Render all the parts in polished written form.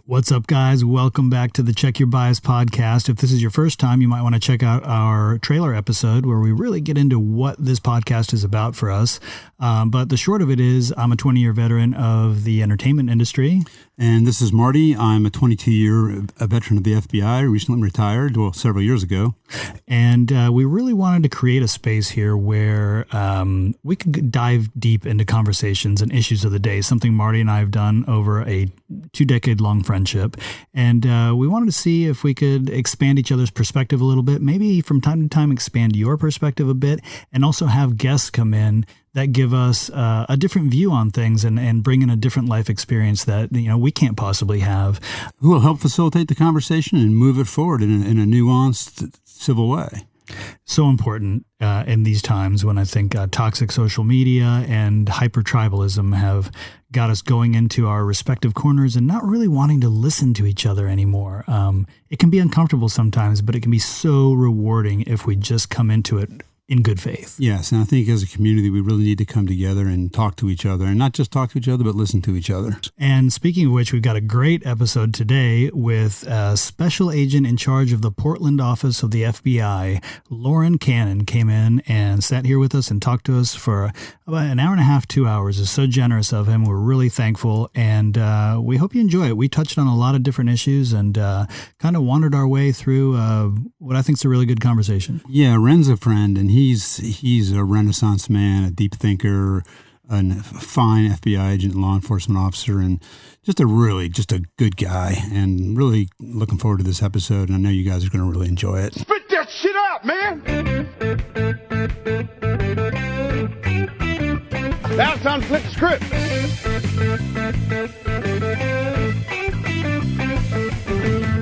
What's up, guys? Welcome back to the Check Your Bias podcast. If this is your first time, you might want to check out our trailer episode where we really get into what this podcast is about for us. But the short of it is I'm a 20-year veteran of the entertainment industry. And this is Marty. I'm a 22-year veteran of the FBI, recently retired, several years ago. And we really wanted to create a space here where we could dive deep into conversations and issues of the day, something Marty and I have done over a 2-decade-long friendship. And we wanted to see if we could expand each other's perspective a little bit, maybe from time to time expand your perspective a bit, and also have guests come in that give us a different view on things and bring in a different life experience that we can't possibly have. Who will help facilitate the conversation and move it forward in a nuanced, civil way. So important in these times when I think toxic social media and hyper-tribalism have got us going into our respective corners and not really wanting to listen to each other anymore. It can be uncomfortable sometimes, but it can be so rewarding if we just come into it in good faith. Yes, and I think as a community, we really need to come together and talk to each other, and not just talk to each other, but listen to each other. And speaking of which, we've got a great episode today with a special agent in charge of the Portland office of the FBI. Loren Cannon came in and sat here with us and talked to us for about an hour and a half, 2 hours. It's so generous of him. We're really thankful, and we hope you enjoy it. We touched on a lot of different issues and kind of wandered our way through what I think is a really good conversation. Yeah, Ren's a friend, and he's a Renaissance man, a deep thinker, a fine FBI agent, law enforcement officer, and just a good guy. And really looking forward to this episode. And I know you guys are going to really enjoy it. Spit that shit out, man! That's on flip script.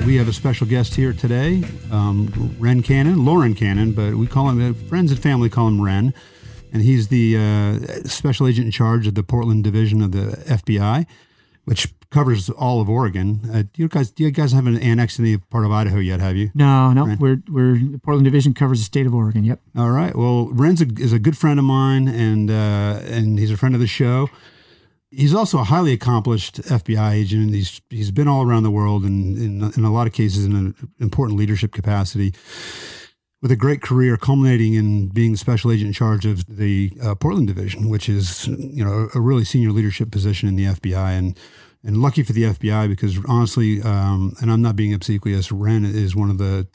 We have a special guest here today, Loren Cannon, but we call him, friends and family call him Ren. And he's the special agent in charge of the Portland division of the FBI, which covers all of Oregon. Do you guys haven't annexed any part of Idaho yet, have you? No. We're the Portland division covers the state of Oregon. Yep. All right. Well, Ren is a good friend of mine, and he's a friend of the show. He's also a highly accomplished FBI agent. He's been all around the world, and in a lot of cases in an important leadership capacity, with a great career culminating in being the special agent in charge of the Portland division, which is a really senior leadership position in the FBI, and lucky for the FBI because honestly, and I'm not being obsequious, Ren is one of the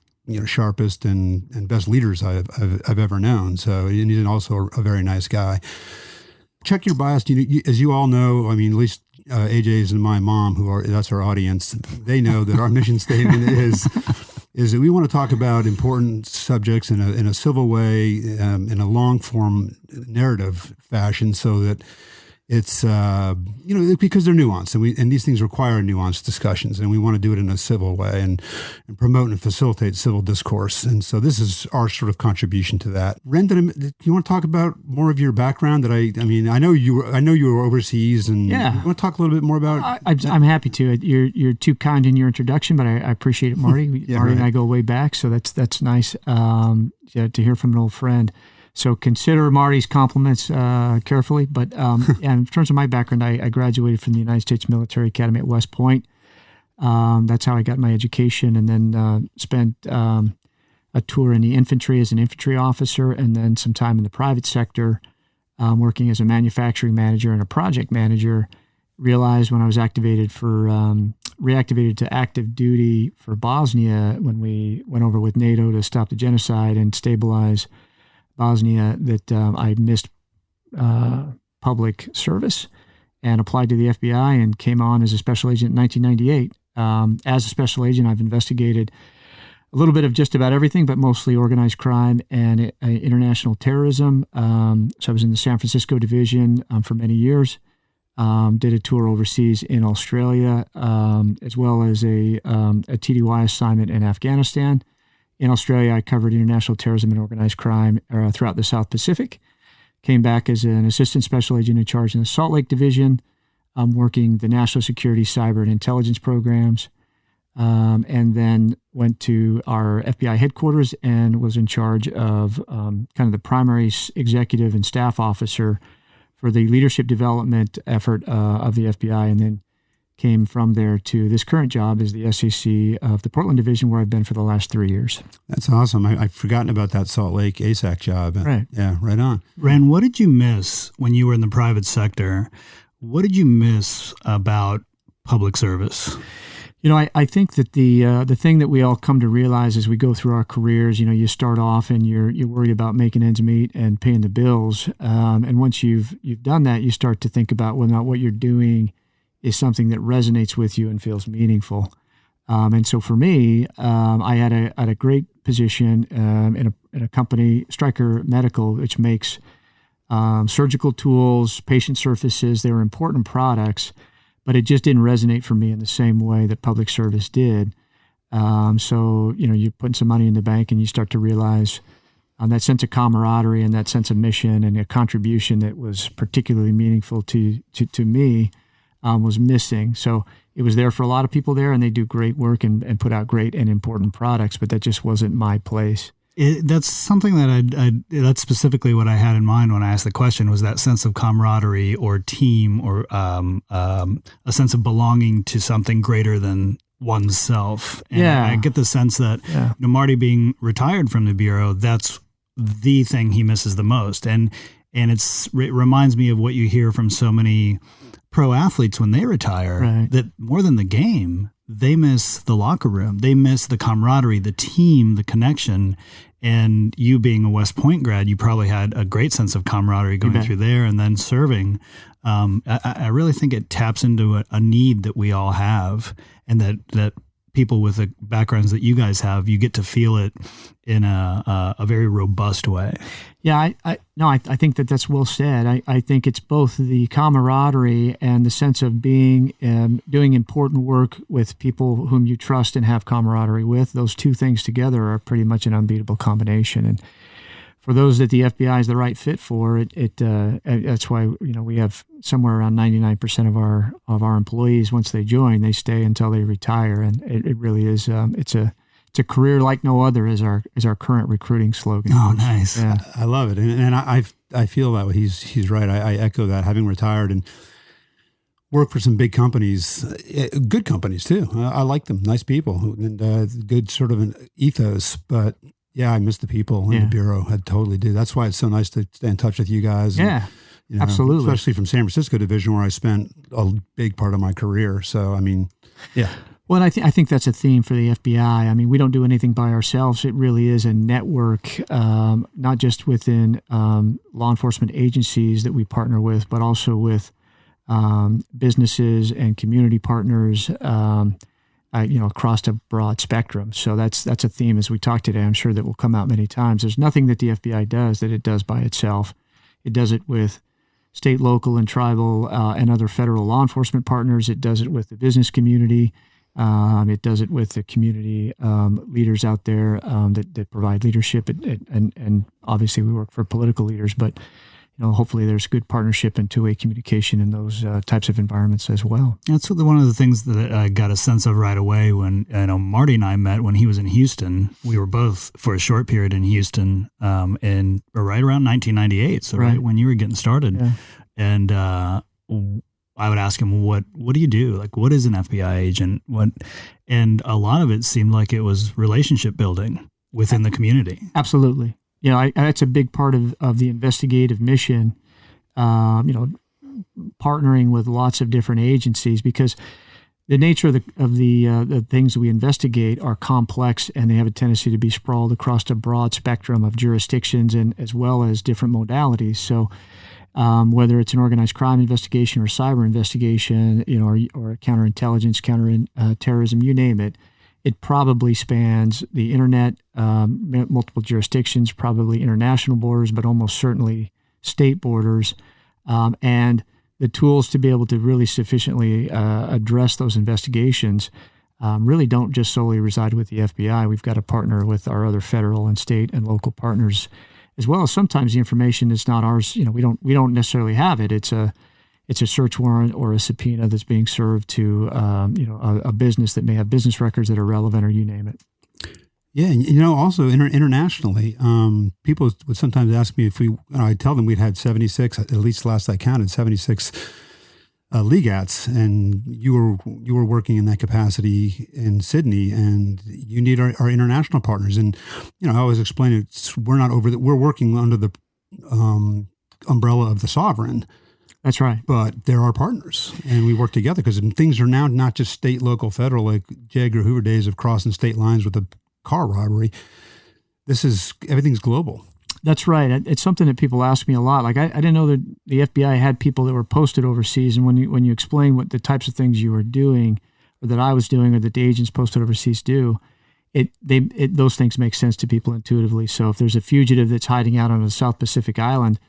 sharpest and best leaders I've ever known. So, and he's also a very nice guy. Check Your Bias. As you all know, I mean, at least AJ's and my mom, that's our audience. They know that our mission statement is that we want to talk about important subjects in a civil way, in a long form narrative fashion, so that it's because they're nuanced, and these things require nuanced discussions, and we want to do it in a civil way and promote and facilitate civil discourse. And so this is our sort of contribution to that. Ren, do you want to talk about more of your background? I know you were overseas, and you want to talk a little bit more about? I'm happy to. You're too kind in your introduction, but I appreciate it, Marty. Marty and I go way back, so that's nice to hear from an old friend. So consider Marty's compliments carefully. But in terms of my background, I graduated from the United States Military Academy at West Point. That's how I got my education, and then spent a tour in the infantry as an infantry officer, and then some time in the private sector working as a manufacturing manager and a project manager. Realized when I was reactivated to active duty for Bosnia when we went over with NATO to stop the genocide and stabilize Bosnia, that I missed public service and applied to the FBI and came on as a special agent in 1998. As a special agent, I've investigated a little bit of just about everything, but mostly organized crime and international terrorism. So I was in the San Francisco division for many years. Did a tour overseas in Australia, as well as a TDY assignment in Afghanistan. In Australia, I covered international terrorism and organized crime throughout the South Pacific. Came back as an assistant special agent in charge in the Salt Lake Division, working the national security, cyber, and intelligence programs, and then went to our FBI headquarters and was in charge of kind of the primary executive and staff officer for the leadership development effort of the FBI, and then came from there to this current job as the SEC of the Portland division, where I've been for the last 3 years. That's awesome. I've forgotten about that Salt Lake ASAC job. Right. Yeah, right on. Ren, what did you miss when you were in the private sector? What did you miss about public service? I think that the thing that we all come to realize as we go through our careers, you start off and you're worried about making ends meet and paying the bills. And once you've done that, you start to think about whether or not what you're doing is something that resonates with you and feels meaningful. And so for me, I had a great position in a company, Stryker Medical, which makes surgical tools, patient surfaces. They were important products, but it just didn't resonate for me in the same way that public service did. So you're putting some money in the bank and you start to realize that sense of camaraderie and that sense of mission and a contribution that was particularly meaningful to me was missing. So it was there for a lot of people there, and they do great work and put out great and important products, but that just wasn't my place. That's something that that's specifically what I had in mind when I asked the question, was that sense of camaraderie or team or a sense of belonging to something greater than oneself. And I get the sense that Marty being retired from the Bureau, that's the thing he misses the most. And it reminds me of what you hear from so many pro athletes when they retire, right, that more than the game, they miss the locker room. They miss the camaraderie, the team, the connection. And you being a West Point grad, you probably had a great sense of camaraderie going through there and then serving. I really think it taps into a need that we all have, and that people with the backgrounds that you guys have, you get to feel it in a very robust way. Yeah, I think that's well said. I think it's both the camaraderie and the sense of being doing important work with people whom you trust and have camaraderie with. Those two things together are pretty much an unbeatable combination. And for those that the FBI is the right fit for, that's why we have somewhere around 99% of our employees, once they join, they stay until they retire, and it really is it's a career like no other, is our current recruiting slogan. Oh, nice! Yeah. I love it, and I feel that way. He's right. I echo that. Having retired and worked for some big companies, good companies too. I like them, nice people, and good sort of an ethos, but. Yeah, I miss the people in the Bureau. I totally do. That's why it's so nice to stay in touch with you guys. Yeah, and, absolutely. Especially from San Francisco division, where I spent a big part of my career. So, I mean, yeah. Well, I think that's a theme for the FBI. I mean, we don't do anything by ourselves. It really is a network, not just within law enforcement agencies that we partner with, but also with businesses and community partners, across a broad spectrum. So that's a theme as we talk today. I'm sure that will come out many times. There's nothing that the FBI does that it does by itself. It does it with state, local, and tribal and other federal law enforcement partners. It does it with the business community. It does it with the community leaders out there that provide leadership. And obviously we work for political leaders, but hopefully there's good partnership and two-way communication in those types of environments as well. That's one of the things that I got a sense of right away when Marty and I met when he was in Houston. We were both for a short period in Houston in right around 1998, so right when you were getting started. Yeah. And I would ask him, what do you do? Like, what is an FBI agent? And a lot of it seemed like it was relationship building within the community. Absolutely. That's a big part of the investigative mission, partnering with lots of different agencies, because the nature of the things that we investigate are complex, and they have a tendency to be sprawled across a broad spectrum of jurisdictions and as well as different modalities. So whether it's an organized crime investigation or cyber investigation, or counterintelligence, counterterrorism, you name it, it probably spans the internet, multiple jurisdictions, probably international borders, but almost certainly state borders. And the tools to be able to really sufficiently address those investigations really don't just solely reside with the FBI. We've got to partner with our other federal and state and local partners, as well as sometimes the information is not ours. We don't necessarily have it. It's a search warrant or a subpoena that's being served to, a business that may have business records that are relevant, or you name it. Yeah, and also internationally, people would sometimes ask me if I tell them we'd had 76, at least last I counted, 76 legats, and you were working in that capacity in Sydney, and you need our international partners. And I always explain it. We're working under the umbrella of the sovereign. That's right. But they're our partners, and we work together because things are now not just state, local, federal, like J. Edgar Hoover days of crossing state lines with a car robbery. Everything's global. That's right. It's something that people ask me a lot. Like I didn't know that the FBI had people that were posted overseas, and when you explain what the types of things you were doing, or that I was doing, or that the agents posted overseas do, those things make sense to people intuitively. So if there's a fugitive that's hiding out on a South Pacific island,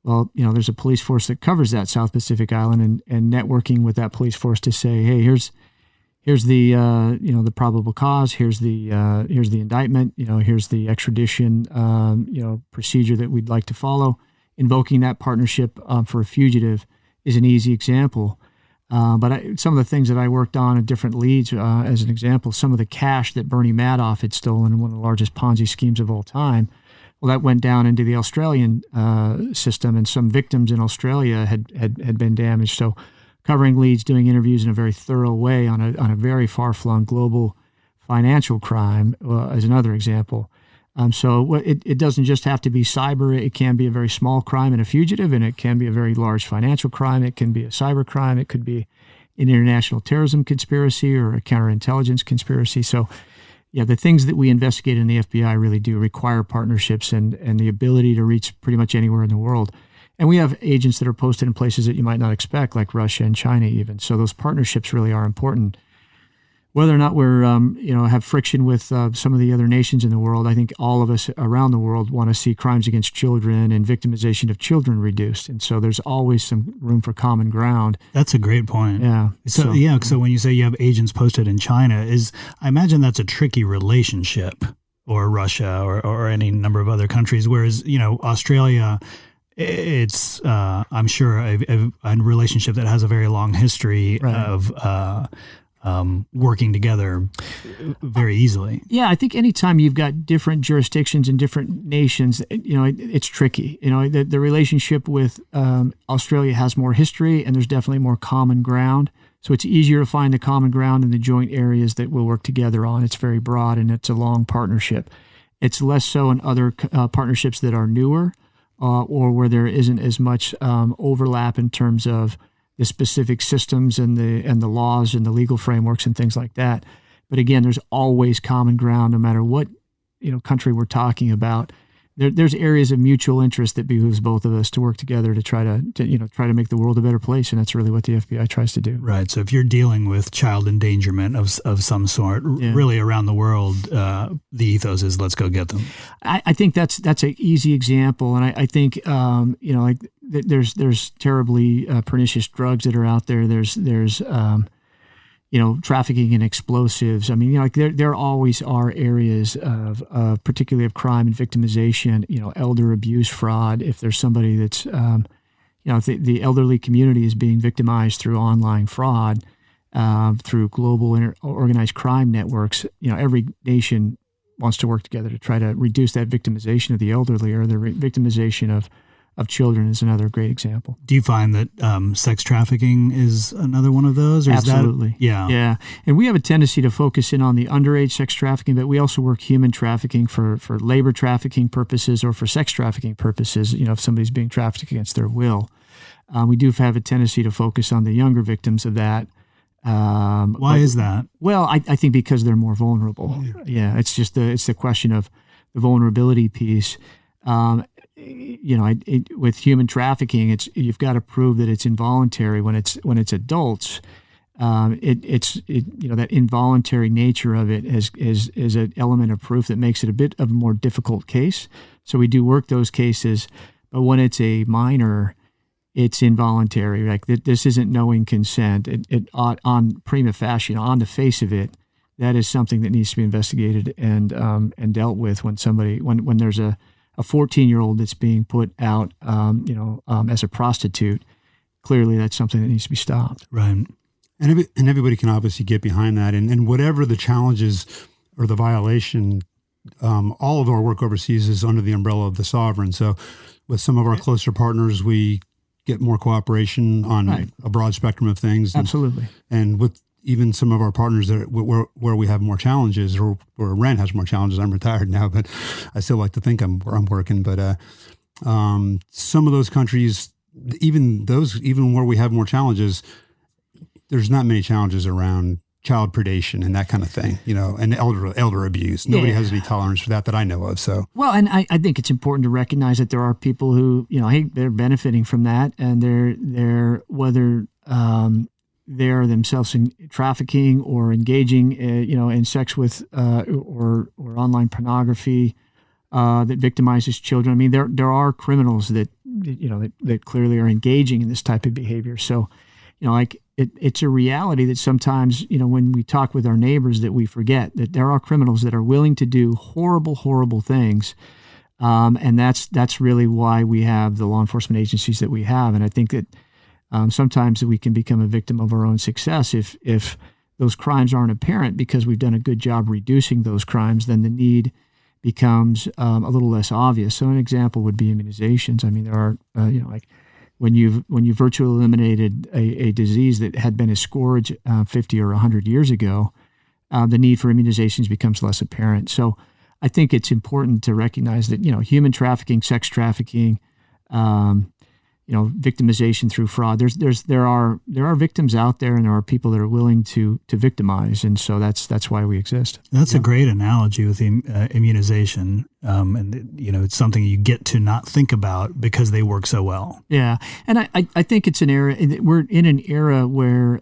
well, there's a police force that covers that South Pacific island, and networking with that police force to say, hey, here's the the probable cause. Here's the indictment. Here's the extradition procedure that we'd like to follow. Invoking that partnership for a fugitive is an easy example. But some of the things that I worked on at different leads, as an example, some of the cash that Bernie Madoff had stolen in one of the largest Ponzi schemes of all time. Well, that went down into the Australian system, and some victims in Australia had been damaged. So, covering leads, doing interviews in a very thorough way on a very far-flung global financial crime is another example. So it doesn't just have to be cyber. It can be a very small crime and a fugitive, and it can be a very large financial crime. It can be a cyber crime. It could be an international terrorism conspiracy or a counterintelligence conspiracy. So, yeah, the things that we investigate in the FBI really do require partnerships and the ability to reach pretty much anywhere in the world. And we have agents that are posted in places that you might not expect, like Russia and China even. So those partnerships really are important. Whether or not we're, have friction with some of the other nations in the world, I think all of us around the world want to see crimes against children and victimization of children reduced. And so there's always some room for common ground. That's a great point. Yeah. So when you say you have agents posted in China, I imagine that's a tricky relationship, or Russia or any number of other countries, whereas, Australia, it's I'm sure a relationship that has a very long history of working together very easily. Yeah, I think anytime you've got different jurisdictions and different nations, it's tricky. The relationship with Australia has more history, and there's definitely more common ground. So it's easier to find the common ground in the joint areas that we'll work together on. It's very broad, and it's a long partnership. It's less so in other partnerships that are newer, or where there isn't as much overlap in terms of the specific systems and the laws and the legal frameworks and things like that. But again, there's always common ground, no matter what country we're talking about. There's areas of mutual interest that behooves both of us to work together to try to make the world a better place, and that's really what the FBI tries to do. Right. So if you're dealing with child endangerment of some sort, really around the world, the ethos is let's go get them. I think that's an easy example, and I think there's terribly pernicious drugs that are out there. There's trafficking in explosives. I mean, there always are areas of particularly of crime and victimization, elder abuse, fraud. If there's somebody that's, if the elderly community is being victimized through online fraud, through global organized crime networks, every nation wants to work together to try to reduce that victimization of the elderly, or the victimization of children is another great example. Do you find that sex trafficking is another one of those? Or Absolutely. Yeah. And we have a tendency to focus in on the underage sex trafficking, but we also work human trafficking for labor trafficking purposes or for sex trafficking purposes, if somebody's being trafficked against their will. We do have a tendency to focus on the younger victims of that. Why is that? Well, I think because they're more vulnerable. Yeah, it's just the question of the vulnerability piece. With human trafficking, you've got to prove that it's involuntary. When it's adults, that involuntary nature of it is an element of proof that makes it a bit of a more difficult case. So we do work those cases, but when it's a minor, it's involuntary. Like this isn't knowing consent. It on prima facie, on the face of it, that is something that needs to be investigated and dealt with when there's a 14-year-old that's being put out, as a prostitute. Clearly, that's something that needs to be stopped. Right. And everybody can obviously get behind that. And whatever the challenges or the violation, all of our work overseas is under the umbrella of the sovereign. So with some of our closer partners, we get more cooperation on Right. a broad spectrum of things. Absolutely. And with even some of our partners that where we have more challenges, or Ren has more challenges. I'm retired now, but I still like to think I'm working. But some of those countries, even where we have more challenges, there's not many challenges around child predation and that kind of thing, and elder abuse. Nobody has any tolerance for that I know of. So, well, and I think it's important to recognize that there are people who, hey, they're benefiting from that, and they're whether they're themselves in trafficking or engaging, in sex with or online pornography that victimizes children. I mean, there are criminals that clearly are engaging in this type of behavior. So, it's a reality that sometimes, when we talk with our neighbors, that we forget that there are criminals that are willing to do horrible, horrible things. And that's really why we have the law enforcement agencies that we have. And I think that sometimes we can become a victim of our own success if those crimes aren't apparent because we've done a good job reducing those crimes. Then the need becomes a little less obvious. So an example would be immunizations. I mean, there are when you virtually eliminated a disease that had been a scourge 50 or 100 years ago, the need for immunizations becomes less apparent. So I think it's important to recognize that, human trafficking, sex trafficking, victimization through fraud, there are victims out there, and there are people that are willing to victimize. And so that's why we exist. That's a great analogy with immunization. And it's something you get to not think about because they work so well. Yeah. And I think it's an era, we're in an era where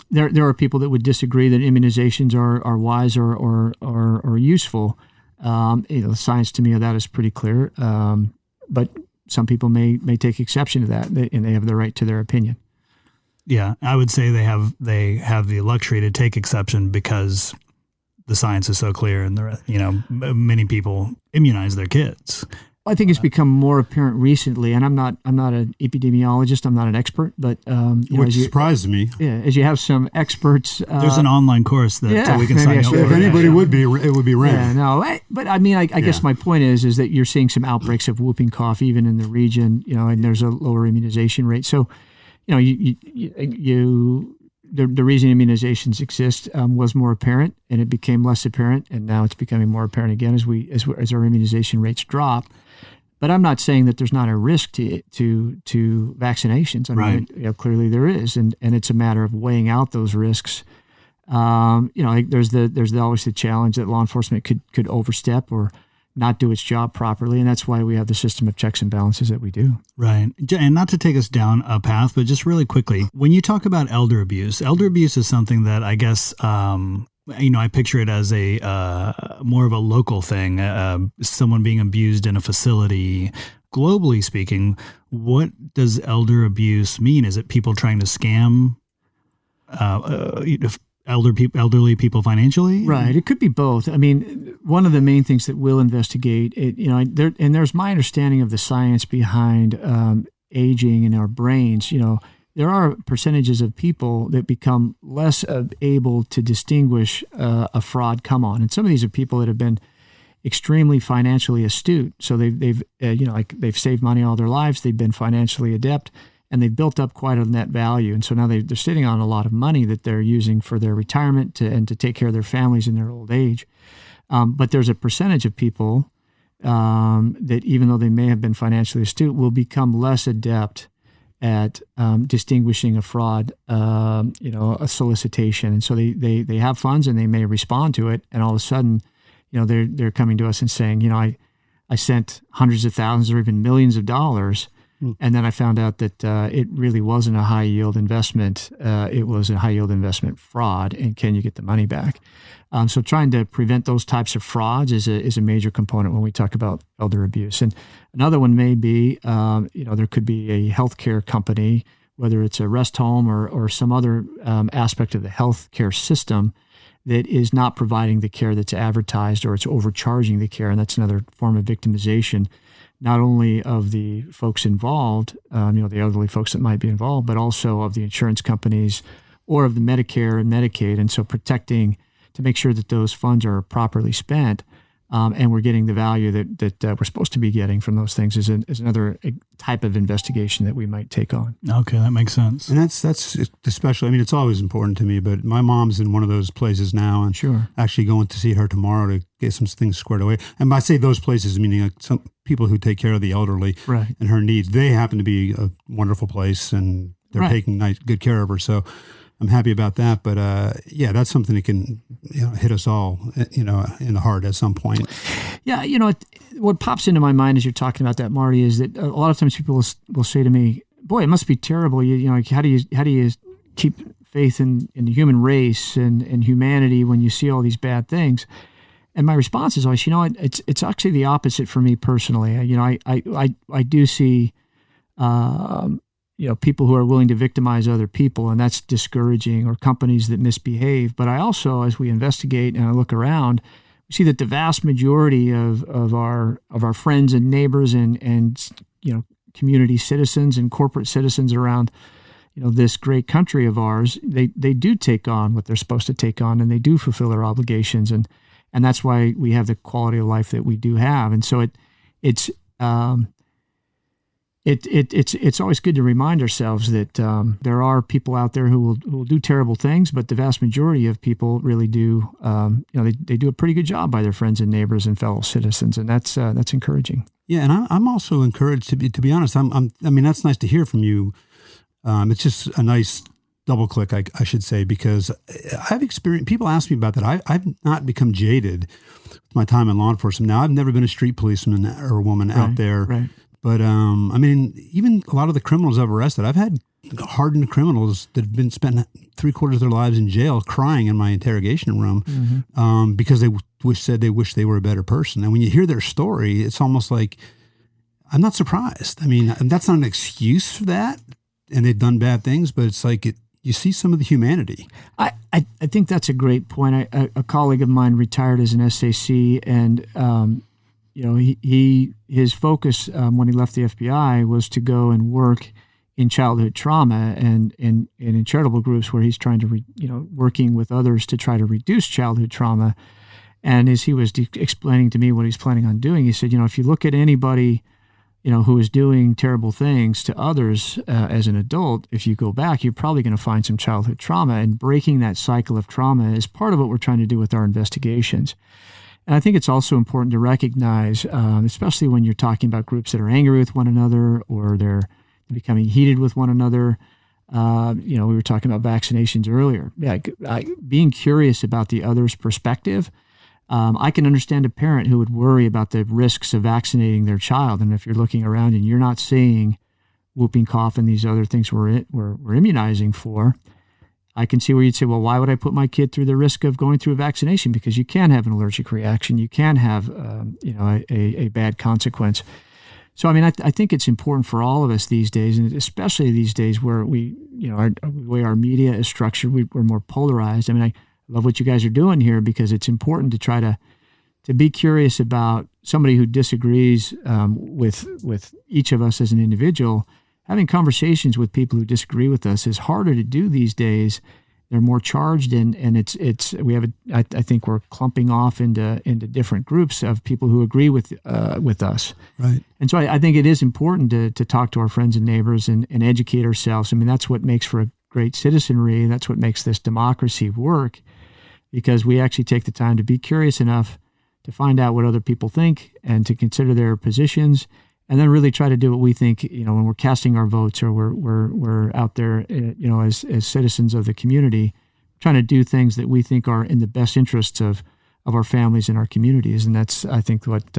there are people that would disagree that immunizations are wise or useful. The science to me of that is pretty clear. But some people may take exception to that, and they have the right to their opinion. Yeah, I would say they have the luxury to take exception because the science is so clear, and many people immunize their kids. I think it's become more apparent recently, and I'm not an epidemiologist, I'm not an expert, but which surprised me. Yeah, as you have some experts. There's an online course that we can sign up for. If anybody would be, it would be Ren. Yeah, no, but I mean, I guess my point is that you're seeing some outbreaks of whooping cough even in the region, and there's a lower immunization rate. So, the reason immunizations exist was more apparent, and it became less apparent, and now it's becoming more apparent again as our immunization rates drop. But I'm not saying that there's not a risk to vaccinations. I mean, clearly there is, and it's a matter of weighing out those risks. There's always the challenge that law enforcement could overstep or not do its job properly, and that's why we have the system of checks and balances that we do. Right, and not to take us down a path, but just really quickly, when you talk about elder abuse is something that I guess. I picture it as a more of a local thing, someone being abused in a facility. Globally speaking, what does elder abuse mean? Is it people trying to scam elderly people financially? Right. It could be both. I mean, one of the main things that we'll investigate, there's my understanding of the science behind aging in our brains. There are percentages of people that become less able to distinguish a fraud come on. And some of these are people that have been extremely financially astute. So they've saved money all their lives. They've been financially adept, and they've built up quite a net value. And so now they're sitting on a lot of money that they're using for their retirement and to take care of their families in their old age. But there's a percentage of people that, even though they may have been financially astute, will become less adept at distinguishing a fraud, a solicitation. And so they have funds and they may respond to it. And all of a sudden, they're coming to us and saying, I sent hundreds of thousands or even millions of dollars. And then I found out that it really wasn't a high yield investment. It was a high yield investment fraud. And can you get the money back? So trying to prevent those types of frauds is a major component when we talk about elder abuse. And another one may be, there could be a healthcare company, whether it's a rest home or some other aspect of the healthcare system that is not providing the care that's advertised, or it's overcharging the care. And that's another form of victimization, not only of the folks involved, the elderly folks that might be involved, but also of the insurance companies or of the Medicare and Medicaid. And so protecting to make sure that those funds are properly spent and we're getting the value that we're supposed to be getting from those things is another type of investigation that we might take on. Okay, that makes sense. And that's especially, I mean, it's always important to me, but my mom's in one of those places now, and Sure. actually going to see her tomorrow to get some things squared away. And by say those places, meaning like some people who take care of the elderly Right. and her needs, they happen to be a wonderful place, and they're Right. taking good care of her. So I'm happy about that. But yeah, that's something that can hit us all, in the heart at some point. Yeah, what pops into my mind as you're talking about that, Marty, is that a lot of times people will say to me, "Boy, it must be terrible. Like, how do you keep faith in the human race and humanity when you see all these bad things?" And my response is always, it's actually the opposite for me personally. I do see, people who are willing to victimize other people, and that's discouraging, or companies that misbehave. But I also, as we investigate and I look around, we see that the vast majority of our friends and neighbors and community citizens and corporate citizens around this great country of ours, they do take on what they're supposed to take on, and they do fulfill their obligations, and that's why we have the quality of life that we do have. And so it's always good to remind ourselves that there are people out there who will do terrible things, but the vast majority of people really do. They do a pretty good job by their friends and neighbors and fellow citizens, and that's encouraging. Yeah, and I'm also encouraged to be honest. I mean, that's nice to hear from you. It's just a nice double click, I should say, because I've experienced, people ask me about that. I've not become jaded with my time in law enforcement. Now, I've never been a street policeman or woman out there. Right. But, I mean, even a lot of the criminals I've arrested, I've had hardened criminals that have been spent 3/4 of their lives in jail crying in my interrogation room because they wish they were a better person. And when you hear their story, it's almost like, I'm not surprised. I mean, that's not an excuse for that, and they've done bad things, but it's like you see some of the humanity. I think that's a great point. A colleague of mine retired as an SAC, and his focus when he left the FBI was to go and work in childhood trauma and in charitable groups where he's trying to working with others to try to reduce childhood trauma. And as he was explaining to me what he's planning on doing, he said, if you look at anybody who is doing terrible things to others as an adult, if you go back, you're probably going to find some childhood trauma, and breaking that cycle of trauma is part of what we're trying to do with our investigations. And I think it's also important to recognize, especially when you're talking about groups that are angry with one another or they're becoming heated with one another. We were talking about vaccinations earlier. Yeah, being curious about the other's perspective. I can understand a parent who would worry about the risks of vaccinating their child. And if you're looking around and you're not seeing whooping cough and these other things we're immunizing for, I can see where you'd say, well, why would I put my kid through the risk of going through a vaccination? Because you can have an allergic reaction. You can have, a bad consequence. So, I mean, I think it's important for all of us these days, and especially these days where the way our media is structured, we're more polarized. I mean, I love what you guys are doing here because it's important to try to be curious about somebody who disagrees with each of us as an individual. Having conversations with people who disagree with us is harder to do these days. They're more charged, and I think we're clumping off into different groups of people who agree with us. Right. And so I think it is important to talk to our friends and neighbors and educate ourselves. I mean, that's what makes for a great citizenry. That's what makes this democracy work, because we actually take the time to be curious enough to find out what other people think and to consider their positions, and then really try to do what we think, when we're casting our votes or we're out there, as citizens of the community, trying to do things that we think are in the best interests of our families and our communities. And that's, I think, what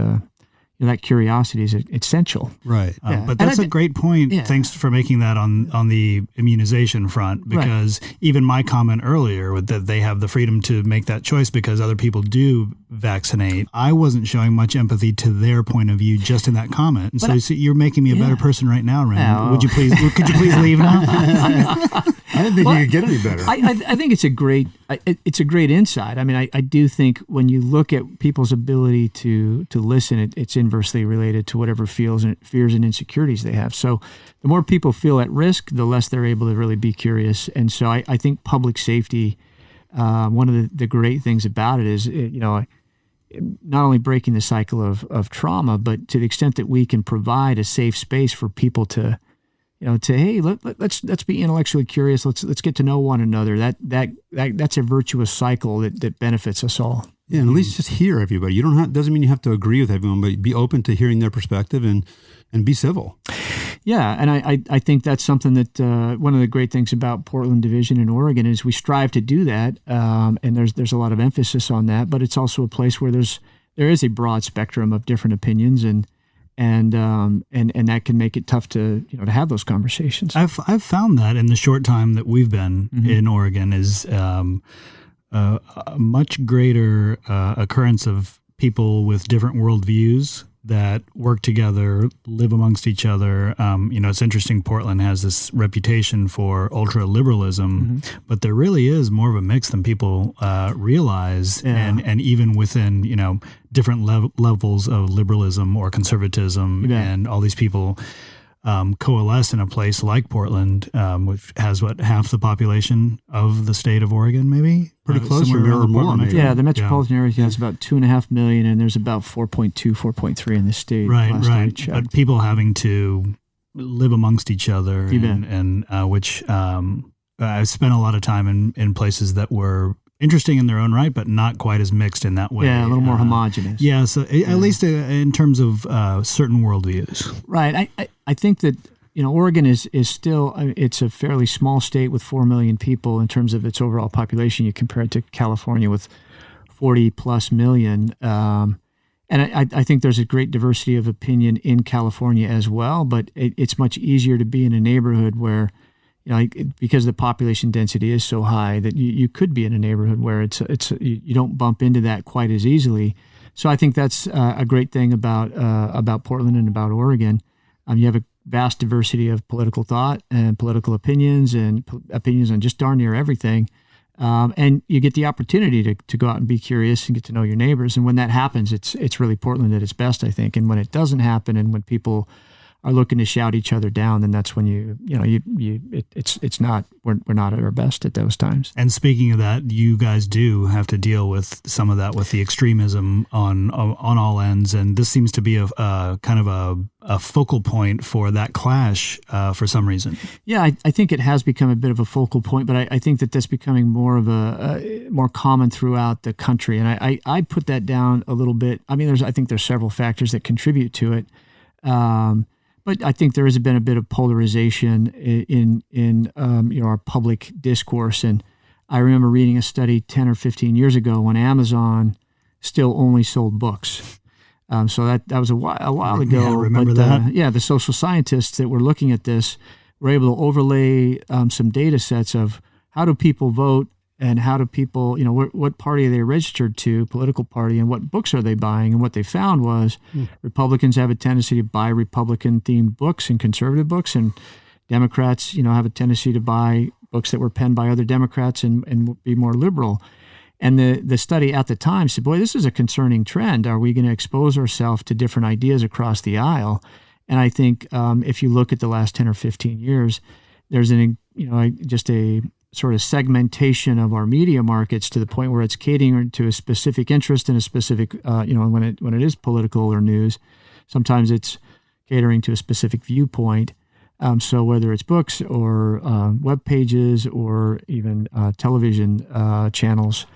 that curiosity is essential. Right. But that's a great point. Yeah. Thanks for making that on the immunization front, because even my comment earlier that they have the freedom to make that choice because other people do vaccinate, I wasn't showing much empathy to their point of view just in that comment. And so you're making me a better person right now, Ren. Could you please leave now? I didn't think you could get any better. I think it's a great insight. I mean, I do think when you look at people's ability to listen, it's inversely related to whatever fears and insecurities they have. So the more people feel at risk, the less they're able to really be curious. And so I think public safety, one of the great things about it is, not only breaking the cycle of trauma, but to the extent that we can provide a safe space for people to, hey, let's be intellectually curious. Let's get to know one another. That's a virtuous cycle that benefits us all. Yeah, and at least just hear everybody. Doesn't mean you have to agree with everyone, but be open to hearing their perspective and be civil. Yeah, and I think that's something that one of the great things about Portland Division in Oregon is we strive to do that, and there's a lot of emphasis on that. But it's also a place where there is a broad spectrum of different opinions, and that can make it tough to have those conversations. I've found that in the short time that we've been in Oregon is a much greater occurrence of people with different worldviews that work together, live amongst each other. It's interesting. Portland has this reputation for ultra liberalism, but there really is more of a mix than people realize. Yeah. And even within, different levels of liberalism or conservatism, and all these people coalesce in a place like Portland, which has half the population of the state of Oregon, maybe? Pretty close, or more. Maybe. Yeah, the metropolitan area has about 2.5 million, and there's about 4.2, 4.3 in the state. Right. But people having to live amongst each other, and which I spent a lot of time in places that were interesting in their own right, but not quite as mixed in that way. Yeah, a little more homogenous. Yeah, so at least in terms of certain worldviews. Right. I think that Oregon is still, it's a fairly small state with 4 million people in terms of its overall population. You compare it to California with 40 plus million. And I think there's a great diversity of opinion in California as well, but it's much easier to be in a neighborhood where, because the population density is so high that you could be in a neighborhood where you don't bump into that quite as easily. So I think that's a great thing about Portland and about Oregon. You have a vast diversity of political thought and political opinions and opinions on just darn near everything. And you get the opportunity to go out and be curious and get to know your neighbors. And when that happens, it's really Portland at its best, I think. And when it doesn't happen, and when people are looking to shout each other down, then that's when we're not at our best at those times. And speaking of that, you guys do have to deal with some of that with the extremism on all ends, and this seems to be a kind of a focal point for that clash for some reason. Yeah, I think it has become a bit of a focal point, but I think that's becoming more of a more common throughout the country, and I put that down a little bit. I mean, I think there's several factors that contribute to it. But I think there has been a bit of polarization in our public discourse. And I remember reading a study 10 or 15 years ago when Amazon still only sold books. So that was a while ago. Yeah, I remember that. The social scientists that were looking at this were able to overlay some data sets of how do people vote and how do people, what party are they registered to, political party, and what books are they buying? And what they found was Republicans have a tendency to buy Republican-themed books and conservative books, and Democrats, have a tendency to buy books that were penned by other Democrats and be more liberal. And the study at the time said, boy, this is a concerning trend. Are we going to expose ourselves to different ideas across the aisle? And I think if you look at the last 10 or 15 years, there's just a sort of segmentation of our media markets to the point where it's catering to a specific interest in a specific, when it is political or news, sometimes it's catering to a specific viewpoint. So whether it's books or web pages or even television channels,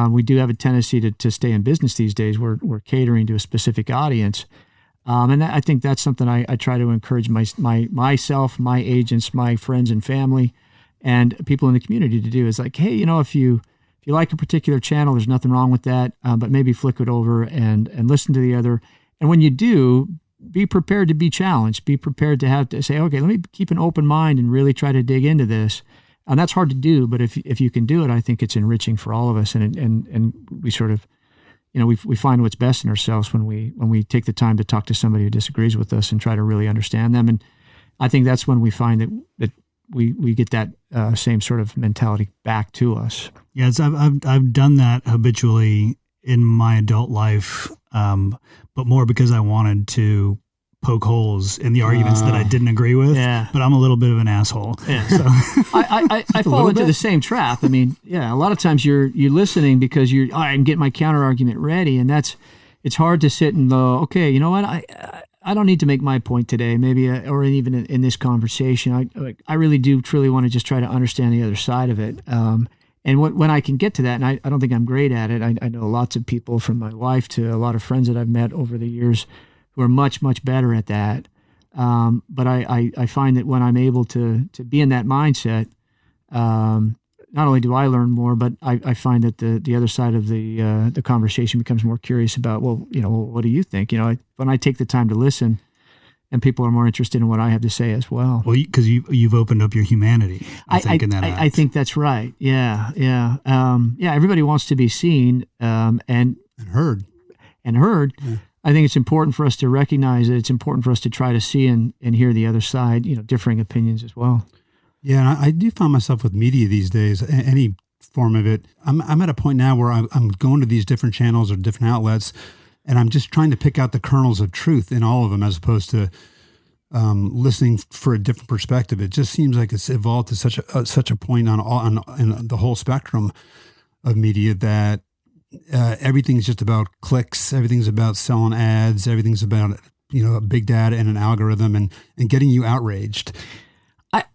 we do have a tendency to stay in business these days. We're catering to a specific audience. And I think that's something I try to encourage myself, my agents, my friends and family, and people in the community to do. Is like, hey, if you like a particular channel, there's nothing wrong with that, but maybe flick it over and listen to the other. And when you do, be prepared to be challenged. Be prepared to have to say, okay, let me keep an open mind and really try to dig into this. And that's hard to do, but if you can do it, I think it's enriching for all of us. And we sort of, we find what's best in ourselves when we take the time to talk to somebody who disagrees with us and try to really understand them. And I think that's when we find that we get that same sort of mentality back to us. Yes, I've done that habitually in my adult life, but more because I wanted to poke holes in the arguments that I didn't agree with. Yeah. But I'm a little bit of an asshole. Yeah. So. I fall into the same trap. I mean, yeah, a lot of times you're listening because I'm getting my counter argument ready, and it's hard to sit and go, okay, you know what, I don't need to make my point today, maybe, or even in this conversation. I really do truly want to just try to understand the other side of it. And when I can get to that, and I don't think I'm great at it. I know lots of people, from my wife to a lot of friends that I've met over the years, who are much, much better at that. But I find that when I'm able to be in that mindset, not only do I learn more, but I find that the other side of the conversation becomes more curious about, well, what do you think? When I take the time to listen, and people are more interested in what I have to say as well. Well, because you've opened up your humanity, I think, in that act. I think that's right. Yeah. Everybody wants to be seen and heard. Yeah. I think it's important for us to recognize that it's important for us to try to see and hear the other side, differing opinions as well. Yeah, and I do find myself with media these days, any form of it. I'm at a point now where I'm going to these different channels or different outlets, and I'm just trying to pick out the kernels of truth in all of them, as opposed to listening for a different perspective. It just seems like it's evolved to such a point on the whole spectrum of media that everything's just about clicks. Everything's about selling ads. Everything's about big data and an algorithm and getting you outraged.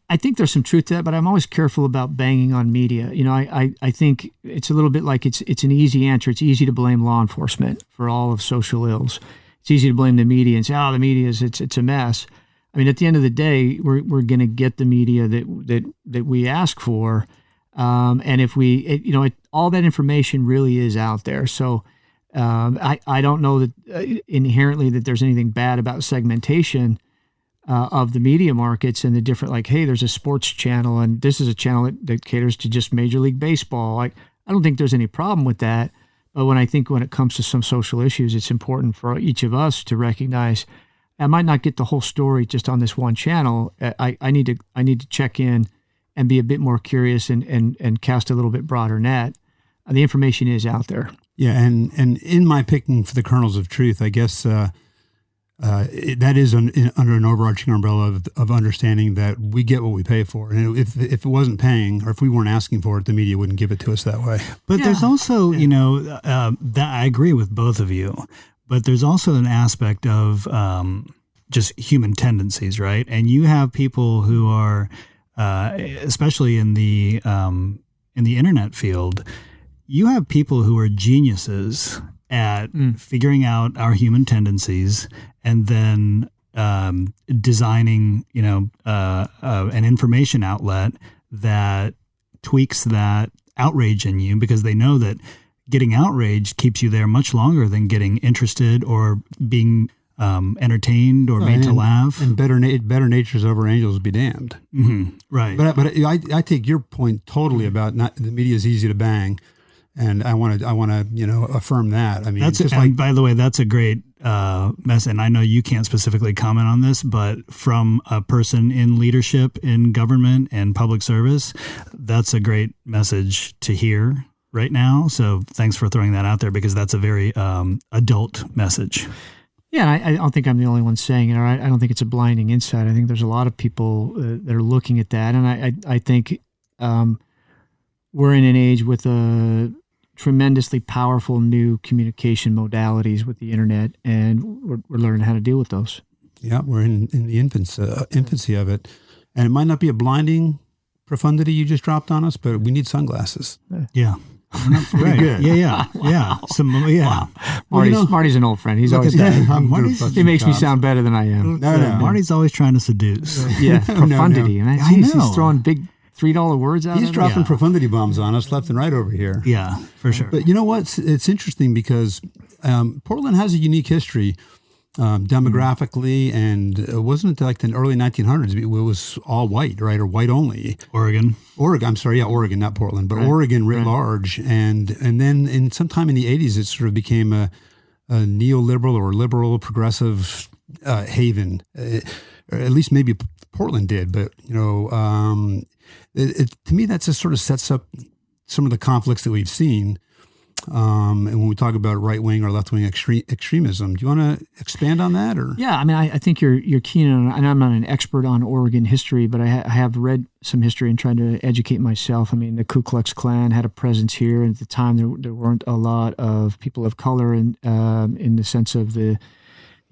I think there's some truth to that, but I'm always careful about banging on media. I think it's a little bit like it's an easy answer. It's easy to blame law enforcement for all of social ills. It's easy to blame the media and say, the media it's a mess. I mean, at the end of the day, we're going to get the media that we ask for, and if we, all that information really is out there. So I don't know that inherently that there's anything bad about segmentation of the media markets and the different, like, hey, there's a sports channel and this is a channel that caters to just Major League Baseball. I don't think there's any problem with that. But when it comes to some social issues, it's important for each of us to recognize I might not get the whole story just on this one channel. I need to check in and be a bit more curious and cast a little bit broader net. The information is out there. Yeah, and in my picking for the kernels of truth, I guess that is under an overarching umbrella of understanding that we get what we pay for. And if it wasn't paying, or if we weren't asking for it, the media wouldn't give it to us that way. But there's also, that I agree with both of you, but there's also an aspect of just human tendencies, right? And you have people who are, especially in the internet field, you have people who are geniuses at figuring out our human tendencies and then designing, an information outlet that tweaks that outrage in you, because they know that getting outraged keeps you there much longer than getting interested or being entertained or made to laugh. And better natures over angels be damned. Mm-hmm. Right. But I take your point totally about the media is easy to bang. And I want to, affirm that. I mean, by the way, that's a great mess. And I know you can't specifically comment on this, but from a person in leadership in government and public service, that's a great message to hear right now. So thanks for throwing that out there, because that's a very adult message. Yeah, and I don't think I'm the only one saying it. Or I don't think it's a blinding insight. I think there's a lot of people that are looking at that, and I think we're in an age with a tremendously powerful new communication modalities with the internet, and we're learning how to deal with those. Yeah, we're in the infancy of it, and it might not be a blinding profundity you just dropped on us, but we need sunglasses. Yeah. Right. Good. Yeah. Wow. Marty's an old friend. He's always he makes me sound better than I am. No. Marty's always trying to seduce. Yeah, profundity. No. I know. He's throwing big $3 words out. He's dropping profundity bombs on us left and right over here. Yeah, for sure. But you know what? It's interesting because Portland has a unique history demographically, and wasn't until like the early 1900s it was all white, right, or white only. Oregon, I'm sorry, Oregon, not Portland, but right. Oregon writ large, and then sometime in the 80s it sort of became a neoliberal or liberal progressive haven, or at least maybe Portland did, but to me that just sort of sets up some of the conflicts that we've seen. And when we talk about right wing or left wing extremism, do you want to expand on that? Or yeah, I mean, I think you're keen on, and I'm not an expert on Oregon history, but I have read some history and tried to educate myself. I mean, the Ku Klux Klan had a presence here, and at the time there weren't a lot of people of color in the sense of the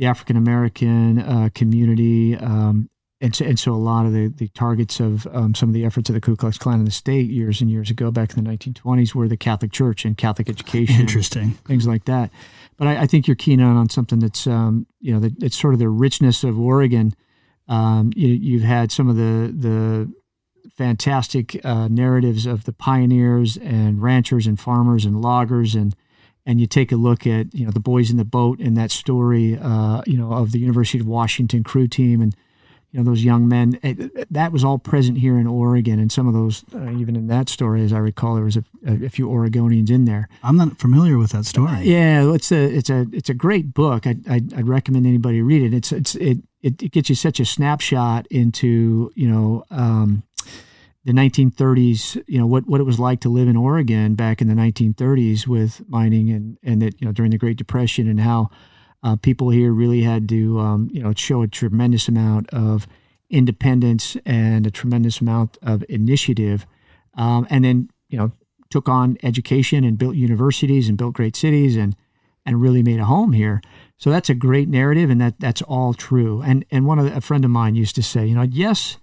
African American community. And so a lot of the targets of some of the efforts of the Ku Klux Klan in the state years and years ago, back in the 1920s, were the Catholic Church and Catholic education. Interesting. Things like that. But I think you're keen on something that's, it's sort of the richness of Oregon. You've had some of the fantastic narratives of the pioneers and ranchers and farmers and loggers, and you take a look at, the boys in the boat and that story, of the University of Washington crew team and, those young men, that was all present here in Oregon. And some of those, even in that story, as I recall, there was a few Oregonians in there. I'm not familiar with that story. Yeah, it's a great book. I'd recommend anybody read it. It gets you such a snapshot into, the 1930s, what it was like to live in Oregon back in the 1930s with mining and that, during the Great Depression, and how people here really had to, show a tremendous amount of independence and a tremendous amount of initiative, and then, took on education and built universities and built great cities and really made a home here. So that's a great narrative, and that's all true. And a friend of mine used to say, yes,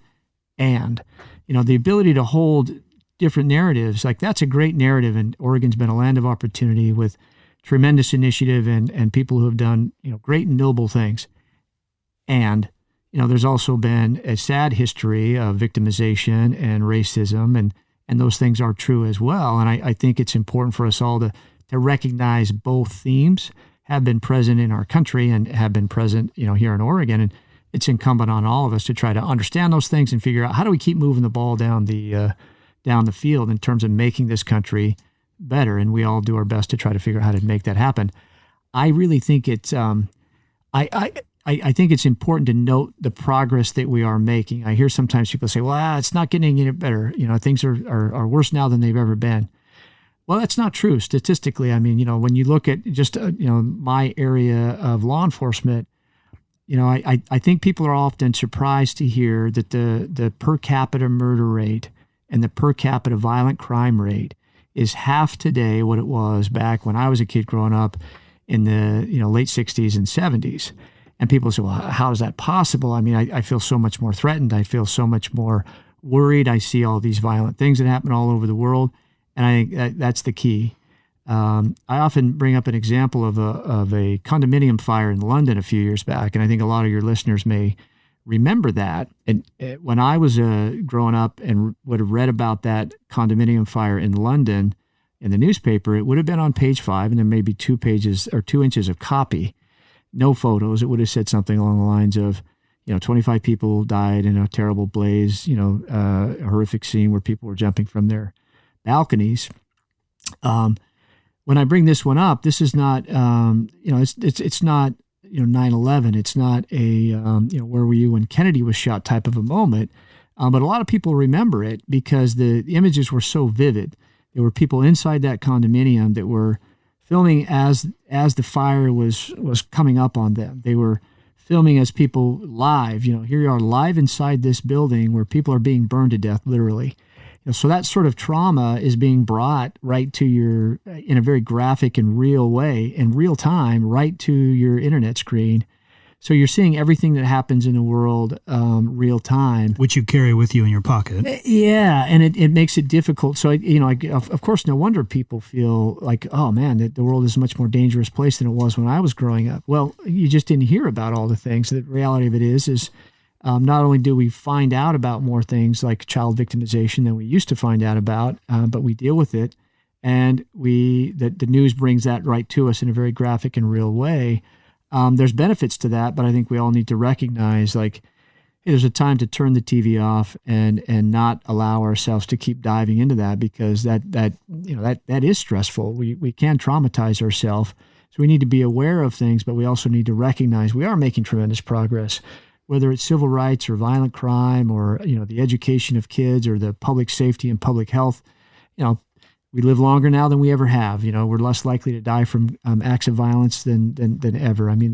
and the ability to hold different narratives, like that's a great narrative, and Oregon's been a land of opportunity with tremendous initiative and people who have done, great and noble things. And, there's also been a sad history of victimization and racism, and those things are true as well. And I think it's important for us all to recognize both themes have been present in our country and have been present, here in Oregon. And it's incumbent on all of us to try to understand those things and figure out how do we keep moving the ball down the field in terms of making this country better, and we all do our best to try to figure out how to make that happen. I really think it's I think it's important to note the progress that we are making. I hear sometimes people say, "Well, it's not getting any better. Things are worse now than they've ever been." Well, that's not true statistically. I mean, when you look at just my area of law enforcement, I think people are often surprised to hear that the per capita murder rate and the per capita violent crime rate is half today what it was back when I was a kid growing up in the late 60s and 70s. And people say, well, how is that possible? I mean, I feel so much more threatened. I feel so much more worried. I see all these violent things that happen all over the world. And I think that's the key. I often bring up an example of a condominium fire in London a few years back. And I think a lot of your listeners may remember that. And when I was growing up and would have read about that condominium fire in London in the newspaper, it would have been on page 5, and there may be 2 pages or 2 inches of copy, no photos. It would have said something along the lines of, 25 people died in a terrible blaze, a horrific scene where people were jumping from their balconies. When I bring this one up, this is not, it's not 9/11. It's not a, where were you when Kennedy was shot type of a moment. But a lot of people remember it because the images were so vivid. There were people inside that condominium that were filming as the fire was coming up on them. They were filming as people live, here you are live inside this building where people are being burned to death, literally. So that sort of trauma is being brought right to in a very graphic and real way, in real time, right to your internet screen. So you're seeing everything that happens in the world real time. Which you carry with you in your pocket. Yeah, and it makes it difficult. So, of course, no wonder people feel like, oh, man, the world is a much more dangerous place than it was when I was growing up. Well, you just didn't hear about all the things. The reality of it is not only do we find out about more things like child victimization than we used to find out about, but we deal with it. And the news brings that right to us in a very graphic and real way. There's benefits to that, but I think we all need to recognize, like, hey, there's a time to turn the TV off and not allow ourselves to keep diving into that, because that is stressful. We can traumatize ourselves. So we need to be aware of things, but we also need to recognize we are making tremendous progress, whether it's civil rights or violent crime or, the education of kids or the public safety and public health. we live longer now than we ever have. We're less likely to die from acts of violence than ever. I mean,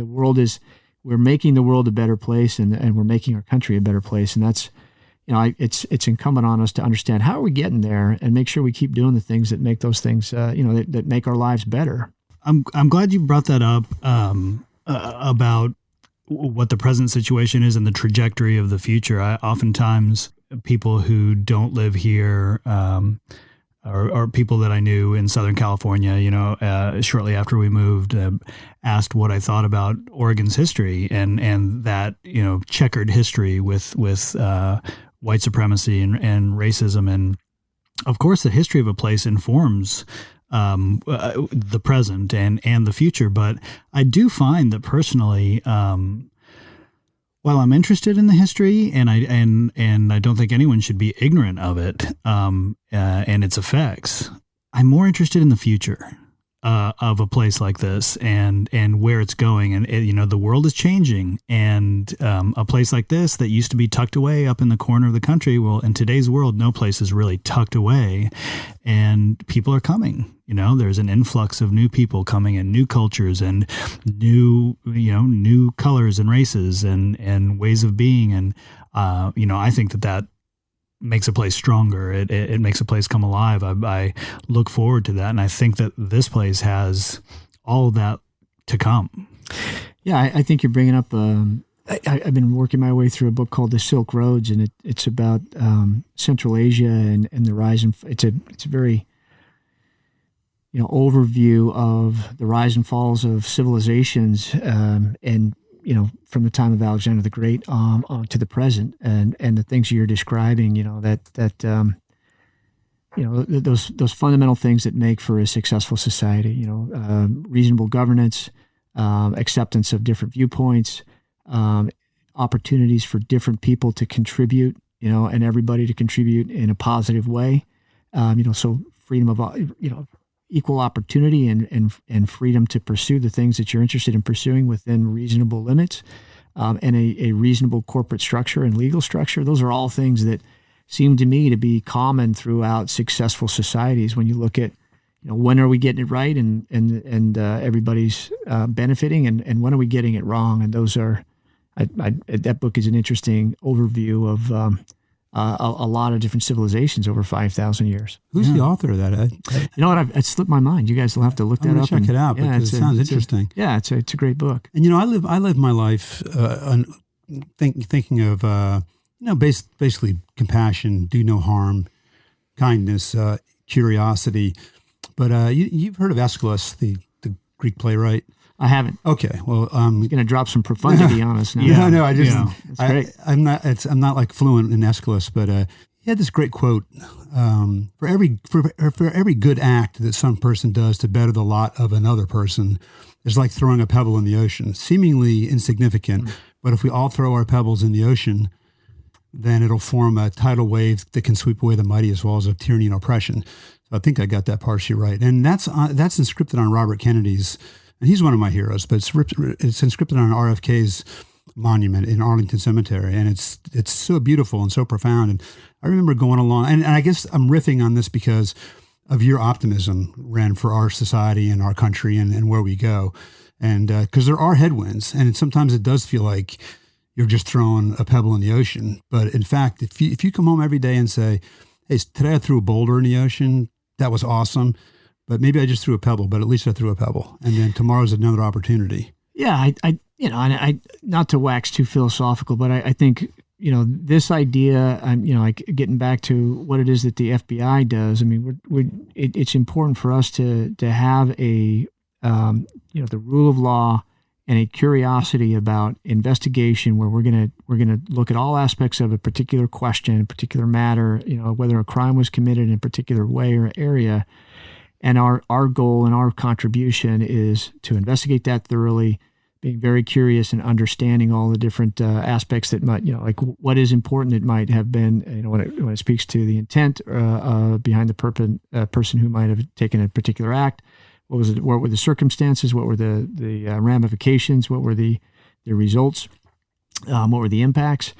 we're making the world a better place, and we're making our country a better place. And that's, it's incumbent on us to understand how are we getting there and make sure we keep doing the things that make those things, that make our lives better. I'm glad you brought that up about what the present situation is and the trajectory of the future. Oftentimes people who don't live here, or people that I knew in Southern California, shortly after we moved, asked what I thought about Oregon's history and that, checkered history with white supremacy and racism. And of course, the history of a place informs the present and the future. But I do find that personally, while I'm interested in the history, and I don't think anyone should be ignorant of it and its effects, I'm more interested in the future of a place like this and where it's going. And the world is changing, and a place like this that used to be tucked away up in the corner of the country, well, in today's world, no place is really tucked away, and people are coming. There's an influx of new people coming and new cultures and new colors and races and ways of being. And, I think that makes a place stronger. It makes a place come alive. I look forward to that. And I think that this place has all of that to come. Yeah, I think you're bringing up, I've been working my way through a book called The Silk Roads, and it's about Central Asia and the rise. It's a very overview of the rise and falls of civilizations, and from the time of Alexander the Great to the present, and the things you're describing, those fundamental things that make for a successful society, reasonable governance, acceptance of different viewpoints, opportunities for different people to contribute, and everybody to contribute in a positive way, so freedom of, equal opportunity and freedom to pursue the things that you're interested in pursuing within reasonable limits, and a reasonable corporate structure and legal structure. Those are all things that seem to me to be common throughout successful societies. When you look at, when are we getting it right and everybody's benefiting, and when are we getting it wrong? And those are, that book is an interesting overview of a lot of different civilizations over 5,000 years. Who's the author of that, Ed? You know what? It slipped my mind. You guys will have to look that up. Check it out, because it sounds interesting. It's a great book. And I live my life thinking of basically compassion, do no harm, kindness, curiosity. But you've heard of Aeschylus, the Greek playwright? I haven't. Okay, well, you're going to drop some profundity on us now. Yeah, no, that's great. I'm not like fluent in Aeschylus, but he had this great quote: for every good act that some person does to better the lot of another person, is like throwing a pebble in the ocean, seemingly insignificant. But if we all throw our pebbles in the ocean, then it'll form a tidal wave that can sweep away the mighty as well as of tyranny and oppression. So I think I got that partially right, and that's inscripted on Robert Kennedy's. And he's one of my heroes, but it's inscripted on RFK's monument in Arlington Cemetery, and it's so beautiful and so profound. And I remember going along, and I guess I'm riffing on this because of your optimism, Ren, for our society and our country and where we go. And because there are headwinds, and sometimes it does feel like you're just throwing a pebble in the ocean. But in fact, if you come home every day and say, hey, today I threw a boulder in the ocean, that was awesome. But maybe I just threw a pebble, but at least I threw a pebble. And then tomorrow's another opportunity. Yeah, I not to wax too philosophical, but I think, this idea, getting back to what it is that the FBI does. I mean, it's important for us to have the rule of law and a curiosity about investigation, where we're gonna look at all aspects of a particular question, a particular matter, whether a crime was committed in a particular way or area. And our goal and our contribution is to investigate that thoroughly, being very curious and understanding all the different aspects that might, like what is important. It might have been, when it speaks to the intent behind the person who might have taken a particular act. What was it? What were the circumstances? What were the ramifications? What were the results? What were the impacts?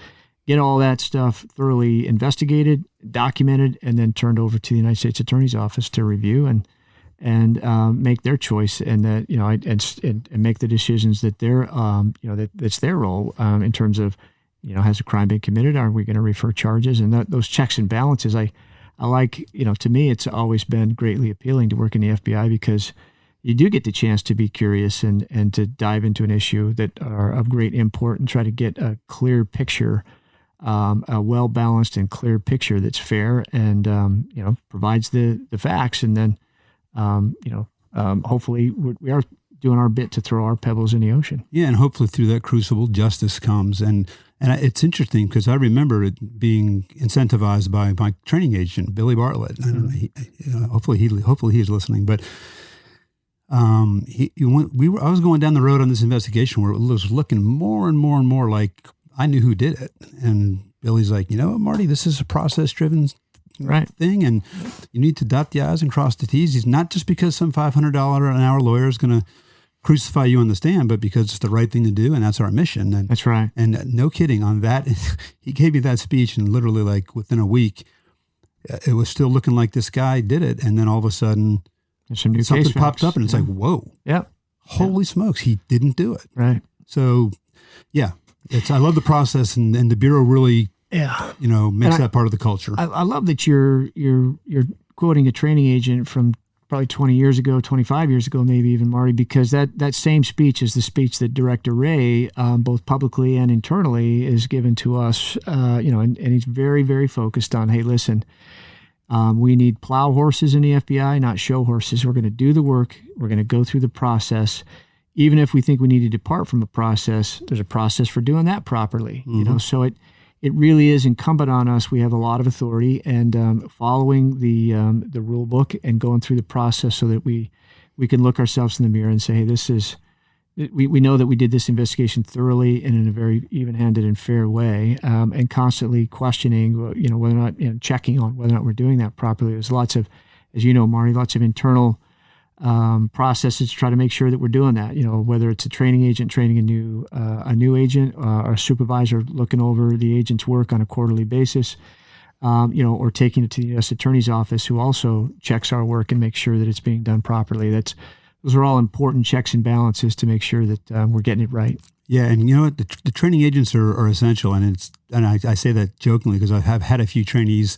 get all that stuff thoroughly investigated, documented, and then turned over to the United States Attorney's Office to review and make their choice, and that and make the decisions that they're that's their role in terms of has a crime been committed? Are we going to refer charges? And those checks and balances, I like, to me, it's always been greatly appealing to work in the FBI because you do get the chance to be curious and to dive into an issue that are of great import and try to get a clear picture, a well-balanced and clear picture that's fair and, provides the facts. And then, hopefully we are doing our bit to throw our pebbles in the ocean. Yeah, and hopefully through that crucible, justice comes. And it's interesting because I remember it being incentivized by my training agent, Billy Bartlett. I don't know. Hopefully he's listening. But I was going down the road on this investigation where it was looking more and more and more like I knew who did it. And Billy's like, Marty, this is a process-driven thing, and you need to dot the I's and cross the T's. He's not just because some $500 an hour lawyer is going to crucify you on the stand, but because it's the right thing to do, and that's our mission. And that's right. And no kidding on that. He gave me that speech, and literally like within a week, it was still looking like this guy did it. And then all of a sudden, something popped up, and it's like, whoa, holy smokes, he didn't do it. Right. So, yeah, I love the process, and the Bureau really, makes that part of the culture. I love that you're quoting a training agent from probably 20 years ago, 25 years ago, maybe even, Marty, because that same speech is the speech that Director Wray, both publicly and internally, is given to us, and he's very, very focused on, hey, listen, we need plow horses in the FBI, not show horses. We're going to do the work. We're going to go through the process. Even if we think we need to depart from a process, there's a process for doing that properly. Mm-hmm. So it really is incumbent on us. We have a lot of authority, and following the rule book and going through the process so that we can look ourselves in the mirror and say, hey, we know that we did this investigation thoroughly and in a very even-handed and fair way, and constantly questioning, whether or not, checking on whether or not we're doing that properly. There's lots of, as you know, Marty, lots of internal processes to try to make sure that we're doing that. Whether it's a training agent training a new agent, or a supervisor looking over the agent's work on a quarterly basis, or taking it to the U.S. Attorney's Office, who also checks our work and makes sure that it's being done properly. Those are all important checks and balances to make sure that we're getting it right. Yeah, and you know what? The training agents are essential, and I say that jokingly because I have had a few trainees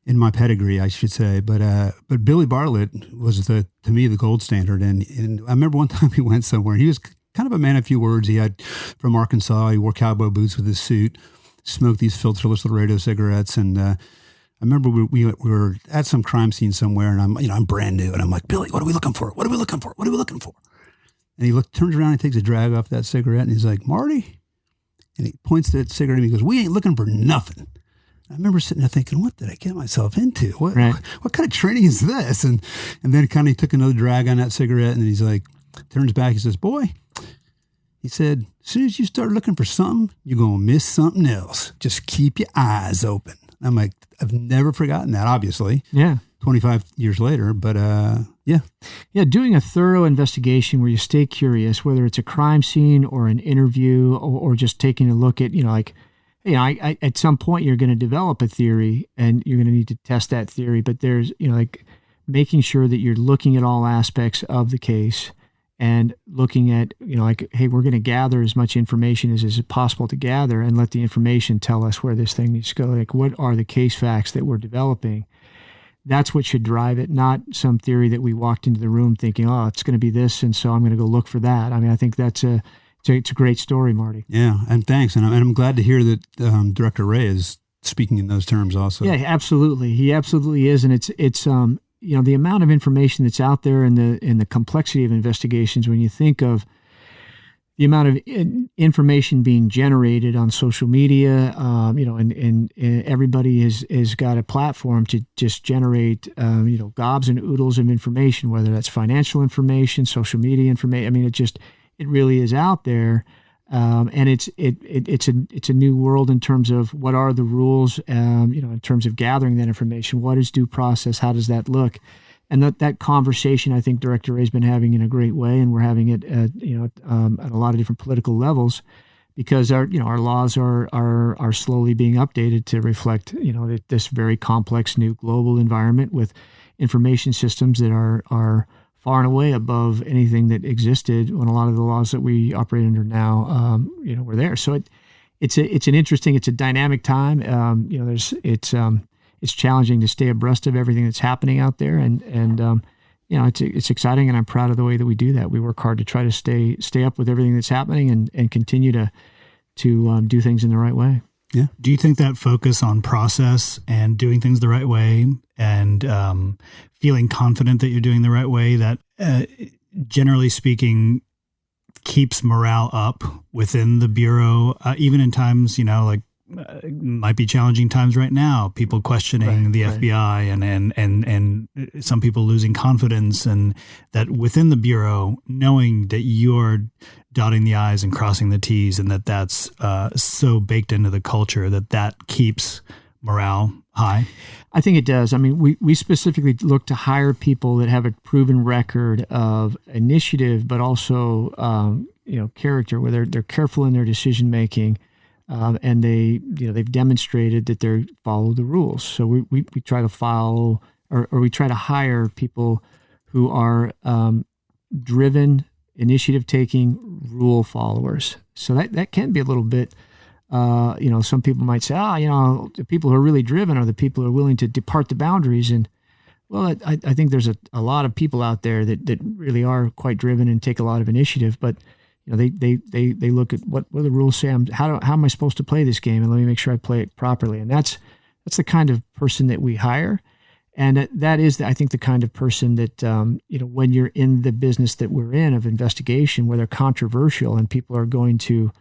in my pedigree, I should say. But Billy Bartlett was to me the gold standard, and I remember one time he went somewhere. He was kind of a man of few words. He had from Arkansas. He wore cowboy boots with his suit, smoked these filterless Laredo cigarettes, and I remember we were at some crime scene somewhere, and I'm brand new, and I'm like, Billy, what are we looking for? What are we looking for? What are we looking for? And he turns around and takes a drag off that cigarette, and he's like, Marty, and he points to that cigarette, and he goes, we ain't looking for nothing. I remember sitting there thinking, what did I get myself into? What kind of training is this? And then kind of he took another drag on that cigarette, and he's like, turns back, he says, boy, he said, as soon as you start looking for something, you're going to miss something else. Just keep your eyes open. I'm like, I've never forgotten that, obviously. Yeah. 25 years later, but yeah. Yeah, doing a thorough investigation where you stay curious, whether it's a crime scene or an interview or just taking a look at, I at some point you're going to develop a theory and you're going to need to test that theory, but there's, making sure that you're looking at all aspects of the case and looking at, hey, we're going to gather as much information as is possible to gather and let the information tell us where this thing needs to go. Like, what are the case facts that we're developing? That's what should drive it, not some theory that we walked into the room thinking, oh, it's going to be this, and so I'm going to go look for that. I mean, I think it's a great story, Marty. Yeah, and thanks. And I'm glad to hear that Director Wray is speaking in those terms also. Yeah, absolutely. He absolutely is. And it's the amount of information that's out there and the complexity of investigations, when you think of the amount of information being generated on social media, and everybody has got a platform to just generate, gobs and oodles of information, whether that's financial information, social media information. I mean, it really is out there. And it's a new world in terms of what are the rules, in terms of gathering that information. What is due process? How does that look? And that conversation, I think Director Wray's been having in a great way, and we're having it at a lot of different political levels, because our laws are slowly being updated to reflect this very complex new global environment with information systems that are far and away above anything that existed when a lot of the laws that we operate under now were there. So it's a dynamic time. It's challenging to stay abreast of everything that's happening out there, and it's exciting, and I'm proud of the way that we do that. We work hard to try to stay up with everything that's happening and continue to do things in the right way. Yeah. Do you think that focus on process and doing things the right way and feeling confident that you're doing the right way, that generally speaking keeps morale up within the Bureau, even in times, might be challenging times right now, people questioning the FBI and some people losing confidence, and that within the Bureau, knowing that you're dotting the I's and crossing the T's, and that's so baked into the culture that keeps morale high? I think it does. I mean, we specifically look to hire people that have a proven record of initiative, but also character, where they're careful in their decision making. And they've demonstrated that they follow the rules. So we try to follow, or we try to hire people who are driven, initiative-taking, rule followers. So that can be a little bit, some people might say, the people who are really driven are the people who are willing to depart the boundaries. And well, I think there's a lot of people out there that really are quite driven and take a lot of initiative, but they look at what the rules say. How am I supposed to play this game, and let me make sure I play it properly. And that's the kind of person that we hire, and that is, I think, the kind of person that when you're in the business that we're in of investigation, where they're controversial and people are going to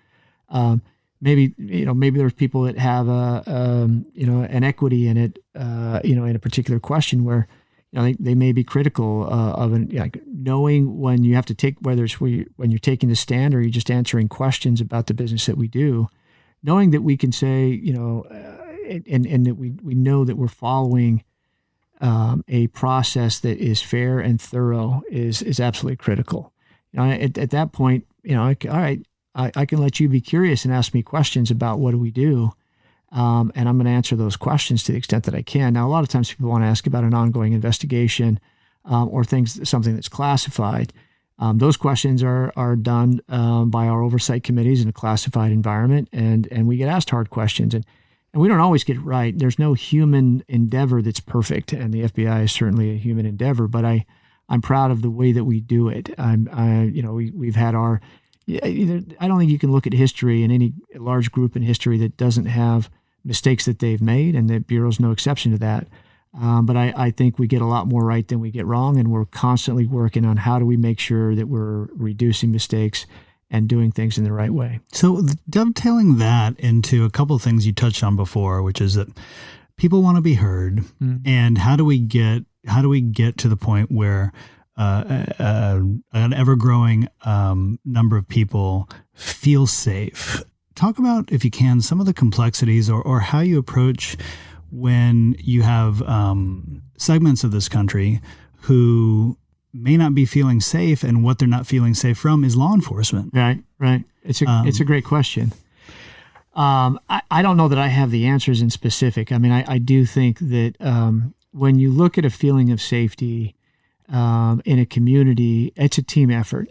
maybe there's people that have an equity in it, in a particular question where. They may be critical of knowing when you have to take, whether it's when you're taking the stand or you're just answering questions about the business that we do, knowing that we can say, and that we know that we're following a process that is fair and thorough is absolutely critical. At that point, all right, I can let you be curious and ask me questions about what do we do. And I'm going to answer those questions to the extent that I can. Now, a lot of times people want to ask about an ongoing investigation or something that's classified. Those questions are done by our oversight committees in a classified environment, and we get asked hard questions. And we don't always get it right. There's no human endeavor that's perfect, and the FBI is certainly a human endeavor. But I'm proud of the way that we do it. We've had our. I don't think you can look at history and any large group in history that doesn't have mistakes that they've made, and the Bureau's no exception to that. But I think we get a lot more right than we get wrong, and we're constantly working on how do we make sure that we're reducing mistakes and doing things in the right way. So dovetailing that into a couple of things you touched on before, which is that people want to be heard, and how do we get to the point where an ever-growing number of people feel safe? Talk about, if you can, some of the complexities or how you approach when you have segments of this country who may not be feeling safe, and what they're not feeling safe from is law enforcement. Right. It's a great question. I don't know that I have the answers in specific. I mean, I do think that when you look at a feeling of safety in a community, it's a team effort.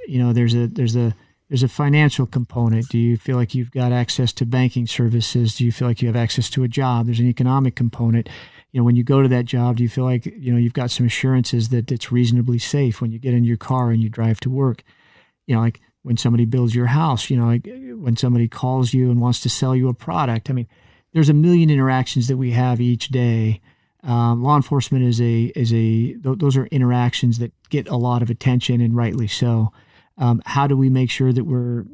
There's a financial component. Do you feel like you've got access to banking services? Do you feel like you have access to a job? There's an economic component. When you go to that job, do you feel like, you've got some assurances that it's reasonably safe when you get in your car and you drive to work? Like when somebody builds your house, like when somebody calls you and wants to sell you a product. I mean, there's a million interactions that we have each day. Law enforcement those are interactions that get a lot of attention, and rightly so. How do we make sure that we're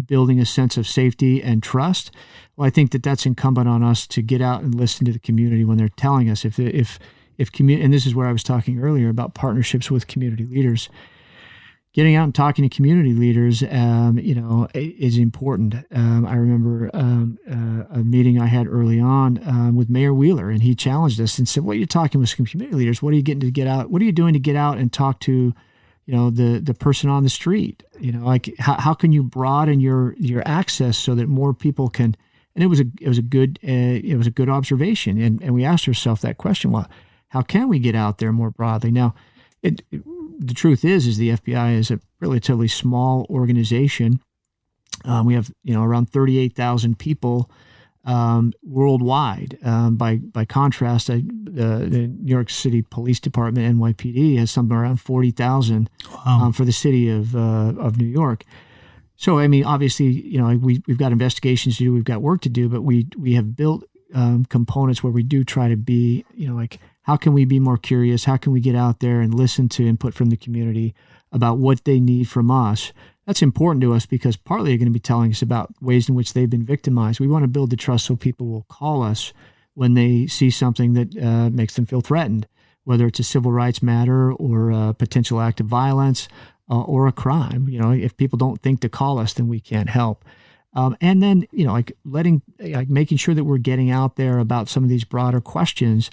building a sense of safety and trust? Well, I think that's incumbent on us to get out and listen to the community when they're telling us. If and this is where I was talking earlier about partnerships with community leaders. Getting out and talking to community leaders, is important. I remember a meeting I had early on with Mayor Wheeler, and he challenged us and said, "Well, you're talking with some community leaders. What are you getting to get out? What are you doing to get out and talk to the person on the street. Like how can you broaden your access so that more people can? And it was a good observation, and we asked ourselves that question: well, how can we get out there more broadly? Now, the truth is the FBI is a relatively small organization. We have around 38,000 people worldwide. By contrast, the New York City Police Department (NYPD) has somewhere around 40,000 for the city of New York. So I mean, obviously, we've got investigations to do, we've got work to do, but we have built components where we do try to be, like, how can we be more curious? How can we get out there and listen to input from the community about what they need from us? That's important to us because partly they're going to be telling us about ways in which they've been victimized. We want to build the trust so people will call us when they see something that makes them feel threatened, whether it's a civil rights matter or a potential act of violence or a crime. If people don't think to call us, then we can't help. And then, making sure that we're getting out there about some of these broader questions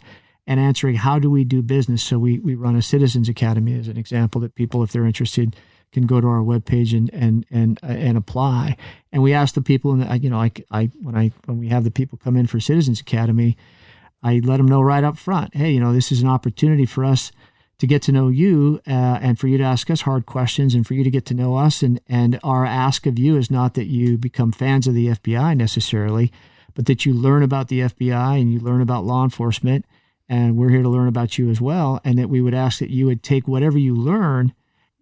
and answering how do we do business. So we run a Citizens Academy as an example that people, if they're interested, can go to our webpage and apply. And we ask the people, when we have the people come in for Citizens Academy, I let them know right up front, hey, this is an opportunity for us to get to know you and for you to ask us hard questions and for you to get to know us. And our ask of you is not that you become fans of the FBI necessarily, but that you learn about the FBI and you learn about law enforcement. And we're here to learn about you as well. And that we would ask that you would take whatever you learn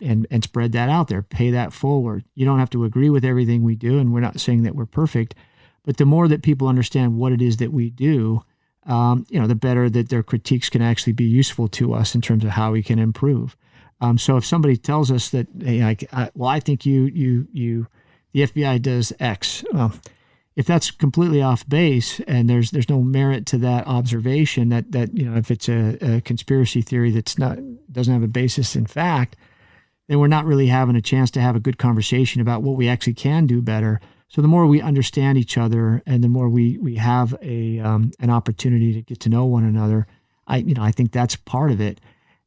and spread that out there, pay that forward. You don't have to agree with everything we do, and we're not saying that we're perfect, but the more that people understand what it is that we do, the better that their critiques can actually be useful to us in terms of how we can improve. So if somebody tells us that, hey, I think the FBI does X, if that's completely off base and there's no merit to that observation, that if it's a conspiracy theory doesn't have a basis in fact, then we're not really having a chance to have a good conversation about what we actually can do better. So the more we understand each other and the more we have an opportunity to get to know one another, I think that's part of it.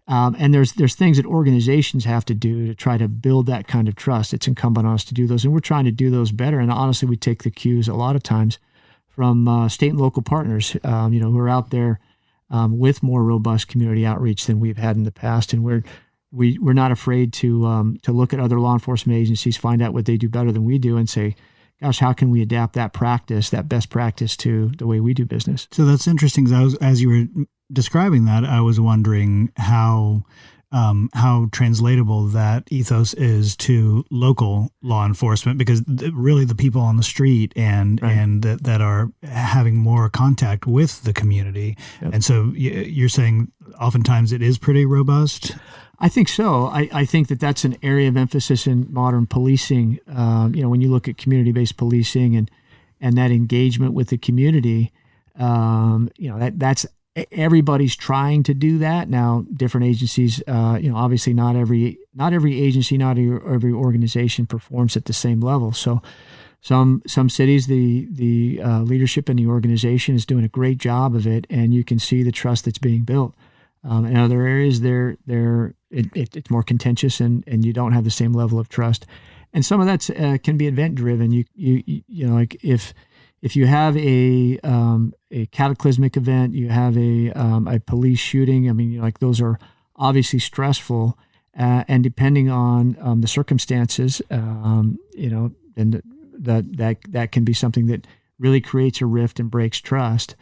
And there's things that organizations have to do to try to build that kind of trust. It's incumbent on us to do those, and we're trying to do those better. And honestly, we take the cues a lot of times from state and local partners, who are out there with more robust community outreach than we've had in the past. And we're not afraid to look at other law enforcement agencies, find out what they do better than we do, and say, gosh, how can we adapt that best practice to the way we do business? So that's interesting. Because as you were describing that, I was wondering how translatable that ethos is to local law enforcement, because really the people on the street and that are having more contact with the community. Yep. And so you're saying oftentimes it is pretty robust? I think so. I think that's an area of emphasis in modern policing. When you look at community-based policing and that engagement with the community, that's everybody's trying to do that now. Different agencies, obviously not every agency, not every organization performs at the same level. So some cities, the leadership in the organization is doing a great job of it, and you can see the trust that's being built. In other areas, it's more contentious, and you don't have the same level of trust. And some of that can be event driven. Like if you have a cataclysmic event, you have a police shooting. I mean, those are obviously stressful, and depending on the circumstances, then that can be something that really creates a rift and breaks trust.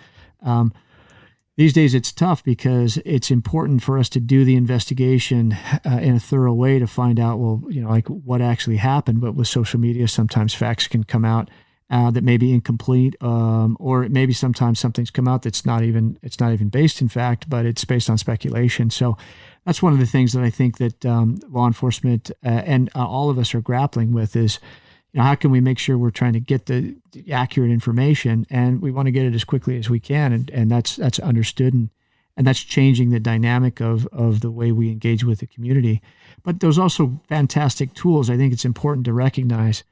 These days it's tough because it's important for us to do the investigation in a thorough way to find out, what actually happened. But with social media, sometimes facts can come out that may be incomplete, or maybe sometimes something's come out that's not even based in fact, but it's based on speculation. So that's one of the things that I think that law enforcement and all of us are grappling with is, how can we make sure we're trying to get the accurate information, and we want to get it as quickly as we can, and that's understood, and that's changing the dynamic of the way we engage with the community. But there's also fantastic tools. I think it's important to recognize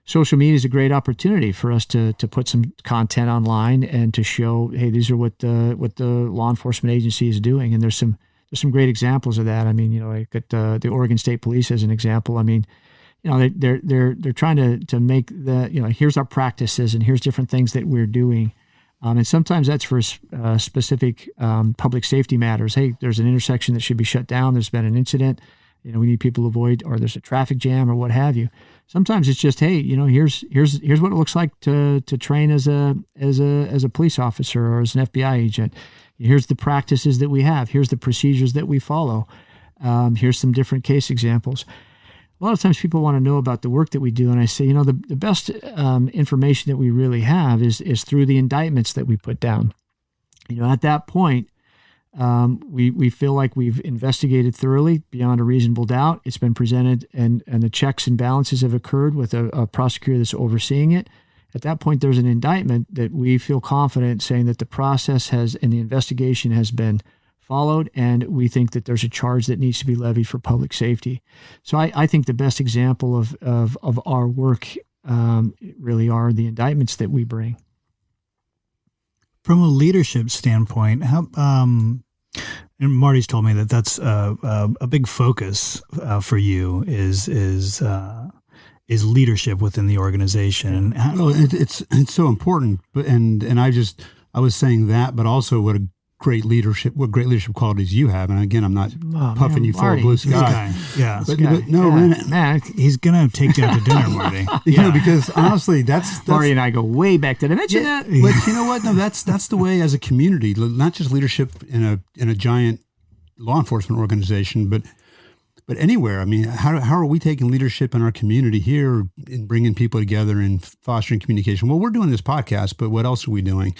social media is a great opportunity for us to put some content online and to show, hey, these are what the law enforcement agency is doing, and there's there's some great examples of that. I mean, like at the Oregon State Police as an example. I mean, they're trying to make here's our practices and here's different things that we're doing. And sometimes that's for specific public safety matters. Hey, there's an intersection that should be shut down. There's been an incident. We need people to avoid, or there's a traffic jam or what have you. Sometimes it's just, hey, here's what it looks like to train as a police officer or as an FBI agent. Here's the practices that we have. Here's the procedures that we follow. Here's some different case examples. A lot of times people want to know about the work that we do, and I say, the best information that we really have is through the indictments that we put down. At that point, we feel like we've investigated thoroughly beyond a reasonable doubt. It's been presented, and the checks and balances have occurred with a prosecutor that's overseeing it. At that point, there's an indictment that we feel confident saying that the process and the investigation has been followed, and we think that there's a charge that needs to be levied for public safety. So I think the best example of our work really are the indictments that we bring. From a leadership standpoint, how and Marty's told me that that's a big focus for you is leadership within the organization. Well, it's so important, but I was saying that, but also what great leadership qualities you have. And again, I'm not puffing you full of blue sky. Yeah. But no, man, he's going to take you out to dinner, Marty. Because honestly, that's Marty and I go way back. Did I mention that? But you know what? No, that's the way as a community, not just leadership in a giant law enforcement organization, but anywhere. I mean, how are we taking leadership in our community here and bringing people together and fostering communication? Well, we're doing this podcast, but what else are we doing?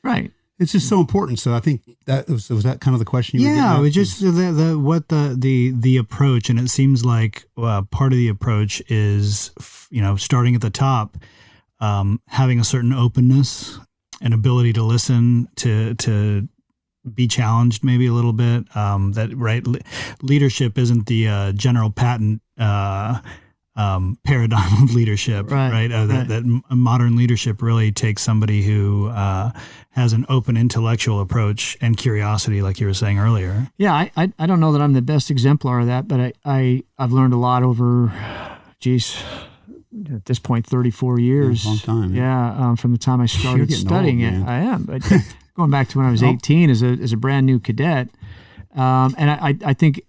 Right. It's just so important. So I think that was that kind of the question you were getting at? Yeah, it was just the approach, and it seems like part of the approach is starting at the top, having a certain openness and ability to listen, to be challenged maybe a little bit. Leadership isn't the General Patton paradigm of leadership, right? That modern leadership really takes somebody who has an open intellectual approach and curiosity, like you were saying earlier. Yeah, I don't know that I'm the best exemplar of that, but I've learned a lot over, at this point, 34 years. Yeah, long time. Yeah, from the time I started studying old, it. I am, but going back to when I was 18 as a brand new cadet, and I think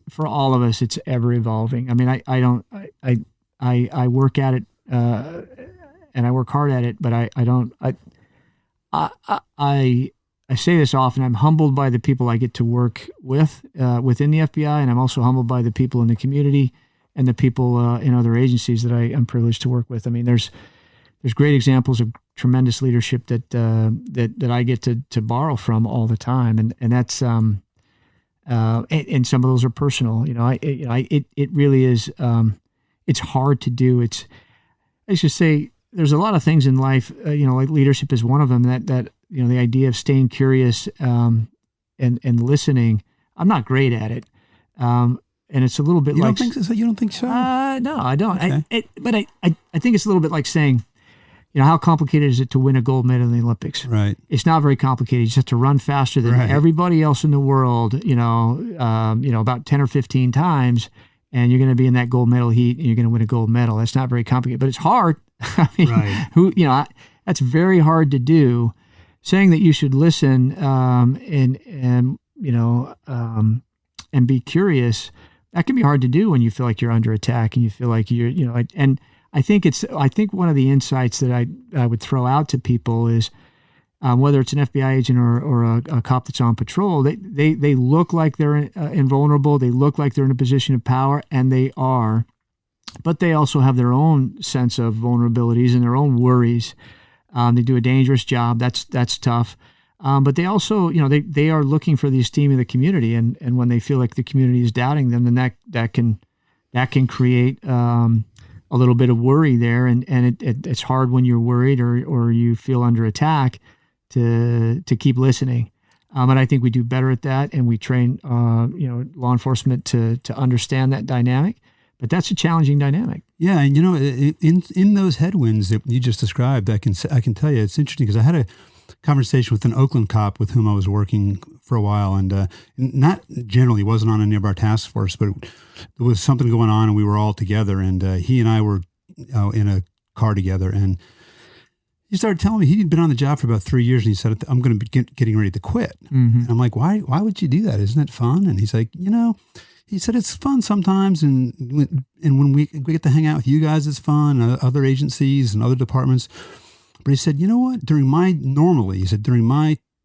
for all of us, it's ever evolving. I mean, I work at it, and I work hard at it, but I say this often. I'm humbled by the people I get to work with within the FBI, and I'm also humbled by the people in the community and the people in other agencies that I am privileged to work with. I mean, there's great examples of tremendous leadership that I get to borrow from all the time, and that's and some of those are personal. It really is. It's hard to do. I should say there's a lot of things in life. Like leadership is one of them. That the idea of staying curious and listening. I'm not great at it, and it's a little bit you like. Don't think so? You don't think so? No, I don't. Okay. But I think it's a little bit like saying, how complicated is it to win a gold medal in the Olympics? Right. It's not very complicated. You just have to run faster than everybody else in the world, about 10 or 15 times, and you're going to be in that gold medal heat and you're going to win a gold medal. That's not very complicated, but it's hard. I mean, that's very hard to do. Saying that you should listen and be curious, that can be hard to do when you feel like you're under attack and you feel like and I think one of the insights that I would throw out to people is whether it's an FBI agent or a cop that's on patrol, they look like they're invulnerable. They look like they're in a position of power, and they are, but they also have their own sense of vulnerabilities and their own worries. They do a dangerous job. That's tough. But they also, they are looking for the esteem of the community, and when they feel like the community is doubting them, then that can create a little bit of worry there, and it's hard when you're worried or you feel under attack to keep listening. But I think we do better at that, and we train law enforcement to understand that dynamic. But that's a challenging dynamic. Yeah, and in those headwinds that you just described, I can tell you it's interesting because I had a conversation with an Oakland cop with whom I was working for a while, and not generally wasn't on any of our task force, but there was something going on, and we were all together, and he and I were in a car together, and he started telling me he'd been on the job for about 3 years, and he said, I'm going to be getting ready to quit. Mm-hmm. And I'm like, why would you do that? Isn't it fun? And he's like, he said, it's fun sometimes. And when we get to hang out with you guys, it's fun, other agencies and other departments. But he said, you know what, during my,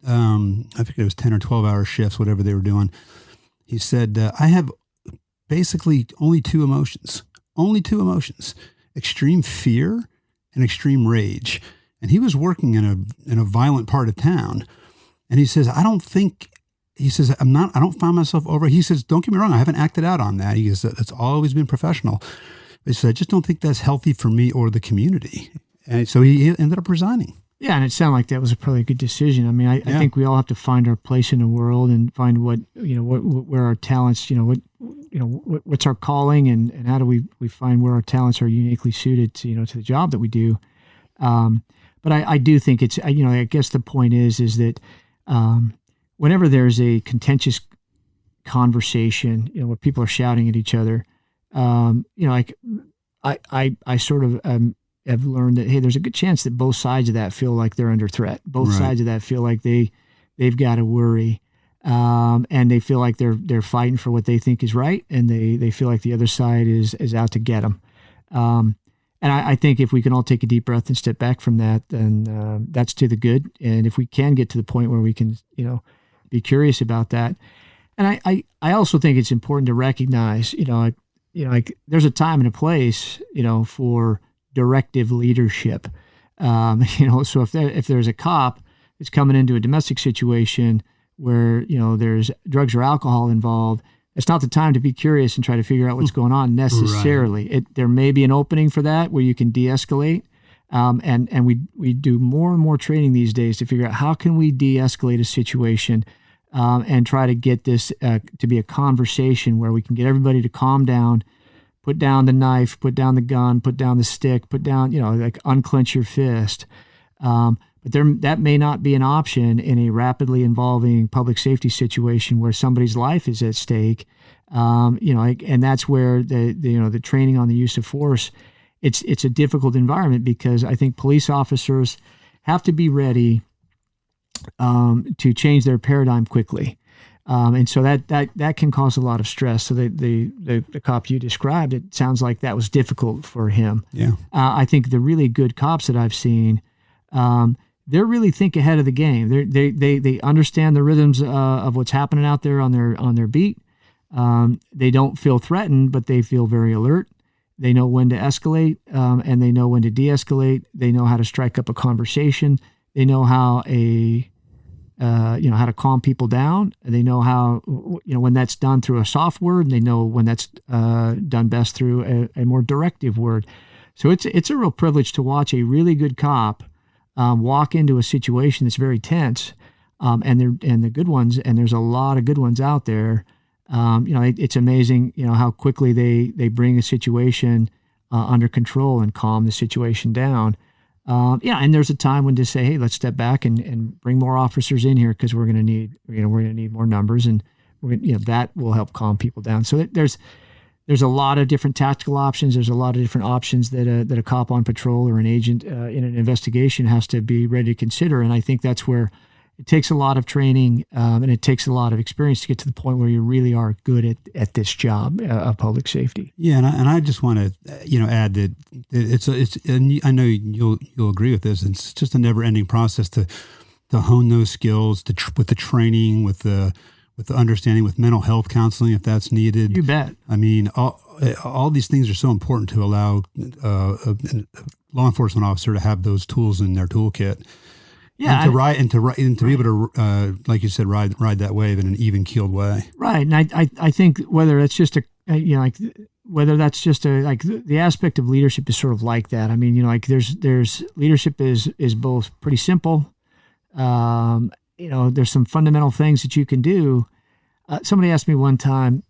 I think it was 10 or 12 hour shifts, whatever they were doing. He said, I have basically only two emotions, extreme fear and extreme rage. And he was working in a violent part of town. And he says, I don't find myself over. He says, don't get me wrong, I haven't acted out on that. He says, that's always been professional. But he said, I just don't think that's healthy for me or the community. And so he ended up resigning. Yeah, and it sounded like that was a probably good decision. I mean, I think we all have to find our place in the world and find where our talents, what's our calling, and how do we find where our talents are uniquely suited to the job that we do. But I do think it's, I guess the point is that whenever there's a contentious conversation, where people are shouting at each other, I sort of have learned that, hey, there's a good chance that both sides of that feel like they're under threat. Both sides of that feel like they've got to worry, and they feel like they're fighting for what they think is right, and they feel like the other side is out to get them. And I think if we can all take a deep breath and step back from that, then that's to the good. And if we can get to the point where we can, be curious about that. And I also think it's important to recognize, there's a time and a place, for directive leadership. So if there's a cop that's coming into a domestic situation where, there's drugs or alcohol involved, it's not the time to be curious and try to figure out what's going on necessarily. Right. There may be an opening for that where you can de-escalate. And we do more and more training these days to figure out how can we de-escalate a situation and try to get this to be a conversation where we can get everybody to calm down, put down the knife, put down the gun, put down the stick, put down, unclench your fist. But that may not be an option in a rapidly evolving public safety situation where somebody's life is at stake. And that's where the training on the use of force, it's a difficult environment because I think police officers have to be ready to change their paradigm quickly. And so that can cause a lot of stress. So the cop you described, it sounds like that was difficult for him. Yeah. I think the really good cops that I've seen, they really think ahead of the game. They understand the rhythms of what's happening out there on their beat. They don't feel threatened, but they feel very alert. They know when to escalate, and they know when to de-escalate. They know how to strike up a conversation. They know how how to calm people down. They know how, when that's done through a soft word, and they know when that's done best through a more directive word. So it's a real privilege to watch a really good cop walk into a situation that's very tense, and the good ones, and there's a lot of good ones out there. It's amazing, how quickly they bring a situation under control and calm the situation down. And there's a time when to say, hey, let's step back and bring more officers in here because we're going to need more numbers, and that will help calm people down. So there's a lot of different tactical options. There's a lot of different options that a cop on patrol or an agent in an investigation has to be ready to consider. And I think that's where it takes a lot of training and it takes a lot of experience to get to the point where you really are good at this job of public safety. Yeah, and I just want to add that and I know you'll agree with this. It's just a never-ending process to hone those skills with the training, with the understanding, with mental health counseling if that's needed. You bet. I mean, all these things are so important to allow a law enforcement officer to have those tools in their toolkit. Yeah, and to be able to, like you said, ride that wave in an even keeled way. Right, and I think whether it's just whether that's just the aspect of leadership is sort of like that. I mean, there's leadership is both pretty simple. There's some fundamental things that you can do. Somebody asked me one time,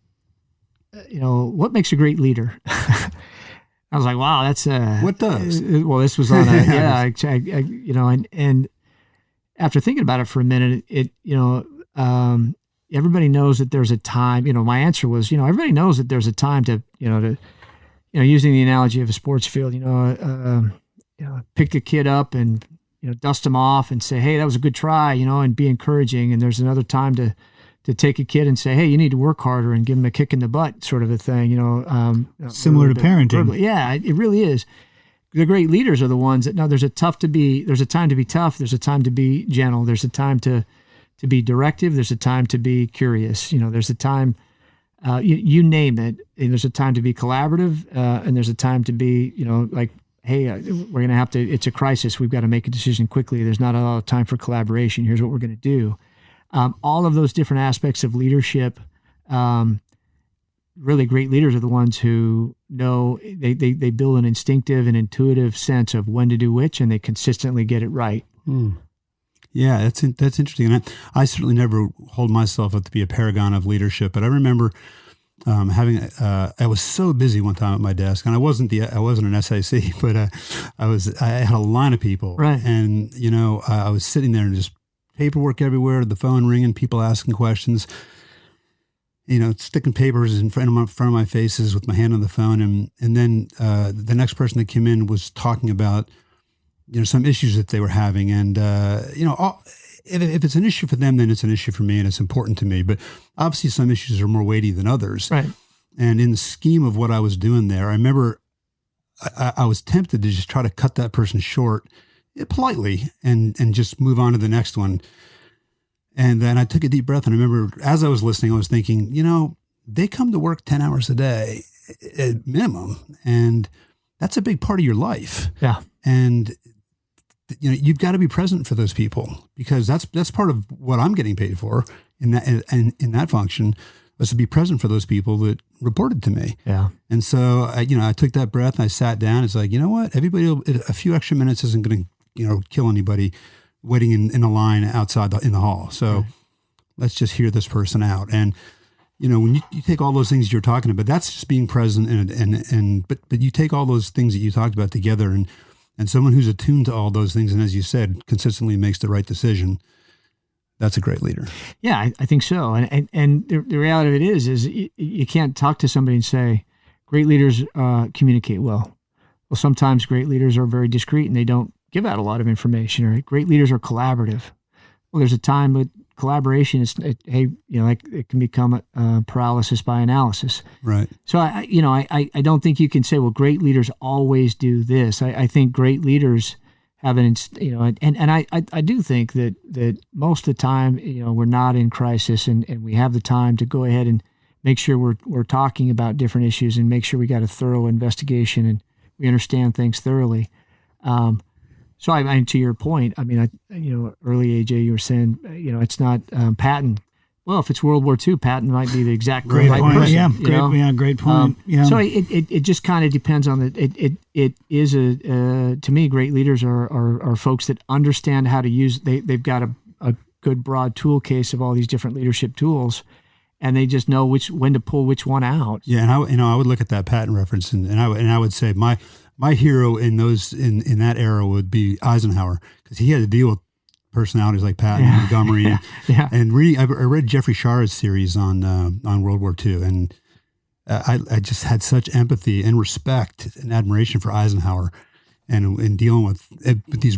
what makes a great leader? I was like, wow, that's what does? Well, this was on and after thinking about it for a minute, everybody knows that there's a time. My answer was, everybody knows that there's a time to using the analogy of a sports field. Pick a kid up and dust him off and say, hey, that was a good try. And be encouraging. And there's another time to take a kid and say, hey, you need to work harder and give him a kick in the butt, sort of a thing. Similar to parenting. Verbally. Yeah, it really is. The great leaders are the ones that know there's a time to be tough. There's a time to be gentle. There's a time to be directive. There's a time to be curious. There's a time, you name it. And there's a time to be collaborative. And there's a time to be, like, hey, we're going to have to, it's a crisis. We've got to make a decision quickly. There's not a lot of time for collaboration. Here's what we're going to do. All of those different aspects of leadership, really great leaders are the ones who know they build an instinctive and intuitive sense of when to do which, and they consistently get it right. Yeah, that's interesting. And I certainly never hold myself up to be a paragon of leadership, but I remember I was so busy one time at my desk, and I wasn't an SIC, but I had a line of people, right? And I was sitting there and just paperwork everywhere, the phone ringing, people asking questions. Sticking papers in front of my faces with my hand on the phone. And then the next person that came in was talking about, some issues that they were having. And, if it's an issue for them, then it's an issue for me and it's important to me. But obviously some issues are more weighty than others. Right. And in the scheme of what I was doing there, I remember I was tempted to just try to cut that person short politely and just move on to the next one. And then I took a deep breath, and I remember as I was listening, I was thinking, they come to work 10 hours a day at minimum, and that's a big part of your life. Yeah. And you've got to be present for those people, because that's part of what I'm getting paid for in that function, was to be present for those people that reported to me. Yeah. And so I took that breath and I sat down. It's like, what? A few extra minutes isn't going to kill anybody waiting in a line outside in the hall. So let's just hear this person out. And, when you take all those things you're talking about, that's just being present but you take all those things that you talked about together and someone who's attuned to all those things, and as you said, consistently makes the right decision, that's a great leader. Yeah, I think so. And the reality of it is you can't talk to somebody and say, great leaders communicate well. Well, sometimes great leaders are very discreet and they don't give out a lot of information. Or great leaders are collaborative. Well, there's a time with collaboration. It can become paralysis by analysis. Right. So I don't think you can say, well, great leaders always do this. I think great leaders have and I do think that most of the time, we're not in crisis and we have the time to go ahead and make sure we're talking about different issues and make sure we got a thorough investigation and we understand things thoroughly. So to your point, early AJ, you were saying, it's not Patton. Well, if it's World War II, Patton might be the exact great right point. person. Yeah, great point. So it just kind of depends on it is to me, great leaders are folks that understand how to use. They've got a good broad tool case of all these different leadership tools, and they just know when to pull which one out. Yeah, and I would look at that Patton reference, and I would say my hero in that era would be Eisenhower, because he had to deal with personalities like Patton and Montgomery. And I read Jeffrey Shar's series on World War II, and I just had such empathy and respect and admiration for Eisenhower, and in dealing with these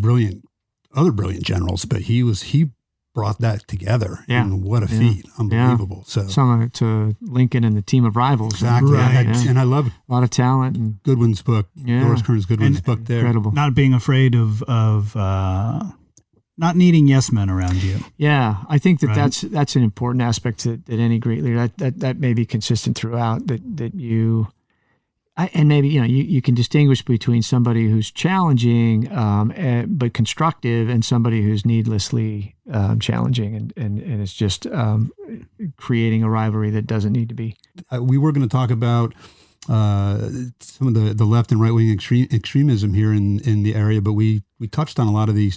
other brilliant generals. But he brought that together, and what a feat! Unbelievable. So similar to Lincoln and the Team of Rivals. Exactly, right. And I love a lot of talent and Goodwin's book, Doris Kearns Goodwin's book. There, incredible. Not being afraid of not needing yes men around you. Yeah, I think Right. that's an important aspect that any great leader that may be consistent throughout. That you, and maybe you can distinguish between somebody who's challenging but constructive and somebody who's needlessly challenging and it's just creating a rivalry that doesn't need to be. We were going to talk about some of the left and right wing extremism here in the area, but we touched on a lot of the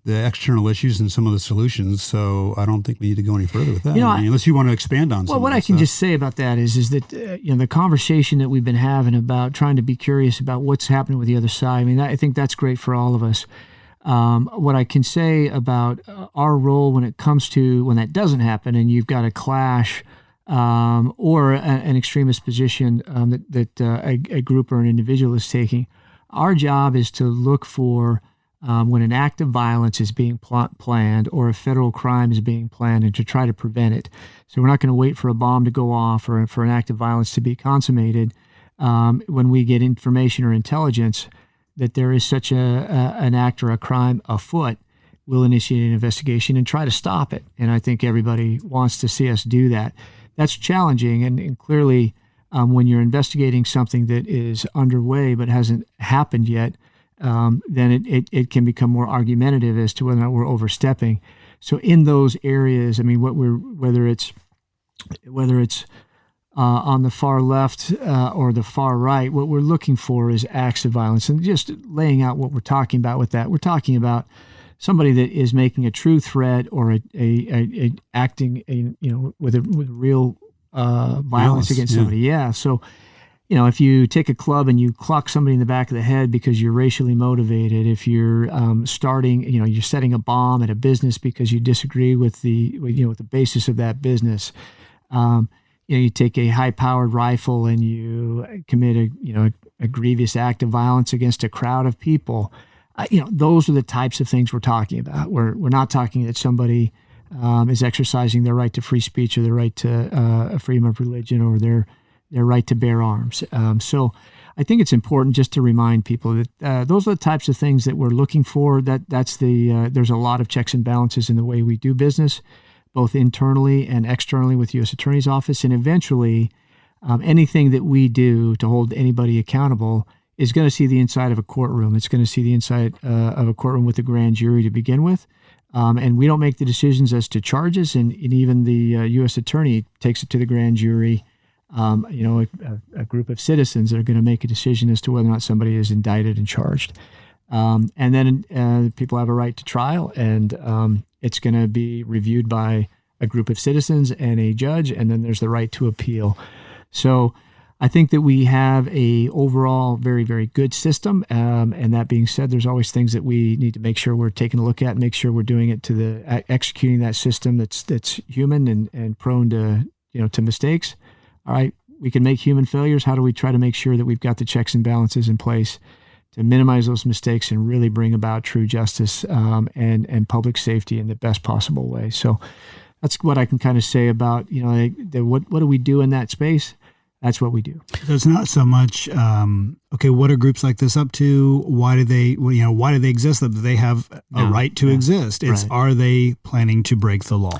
external issues and some of the solutions. So I don't think we need to go any further with that. Unless you want to expand on. Well, what I can just say about that is that the conversation that we've been having about trying to be curious about what's happening with the other side. I think that's great for all of us. What I can say about our role when it comes to when that doesn't happen and you've got a clash or an extremist position that a group or an individual is taking, our job is to look for when an act of violence is being planned or a federal crime is being planned and to try to prevent it. So we're not going to wait for a bomb to go off or for an act of violence to be consummated. When we get information or intelligence that there is such an act or a crime afoot, we'll initiate an investigation and try to stop it. And I think everybody wants to see us do that. That's challenging. And clearly, when you're investigating something that is underway but hasn't happened yet, then it can become more argumentative as to whether or not we're overstepping. So in those areas, I mean, whether it's on the far left or the far right, what we're looking for is acts of violence. And just laying out what we're talking about with that, we're talking about somebody that is making a true threat or acting with real violence against somebody. Yeah. So, if you take a club and you clock somebody in the back of the head because you're racially motivated, if you're you're setting a bomb at a business because you disagree with the basis of that business. You take a high-powered rifle and you commit a grievous act of violence against a crowd of people. Those are the types of things we're talking about. We're not talking that somebody is exercising their right to free speech or their right to freedom of religion or their right to bear arms. So I think it's important just to remind people that those are the types of things that we're looking for. There's a lot of checks and balances in the way we do business, both internally and externally with U.S. Attorney's Office. And eventually, anything that we do to hold anybody accountable is going to see the inside of a courtroom. It's going to see the inside of a courtroom with a grand jury to begin with. And we don't make the decisions as to charges, and even the U.S. Attorney takes it to the grand jury. A group of citizens that are going to make a decision as to whether or not somebody is indicted and charged. And then people have a right to trial, and it's going to be reviewed by a group of citizens and a judge, and then there's the right to appeal. So I think that we have a overall very, very good system. And that being said, there's always things that we need to make sure we're taking a look at, make sure we're doing it executing that system that's human and prone to mistakes. All right, we can make human failures. How do we try to make sure that we've got the checks and balances in place to minimize those mistakes and really bring about true justice and public safety in the best possible way? So that's what I can kind of say about, what do we do in that space? That's what we do. So it's not so much, what are groups like this up to? Why do they exist? That they have a right to exist. It's Are they planning to break the law?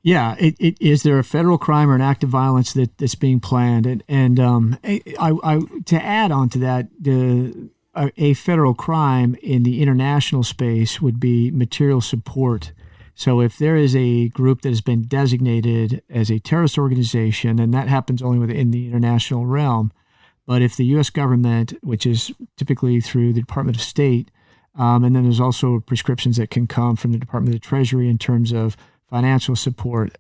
Yeah, is there a federal crime or an act of violence that's being planned? And I to add on to that, a federal crime in the international space would be material support. So if there is a group that has been designated as a terrorist organization, and that happens only within the international realm, but if the U.S. government, which is typically through the Department of State, and then there's also prescriptions that can come from the Department of the Treasury in terms of financial support.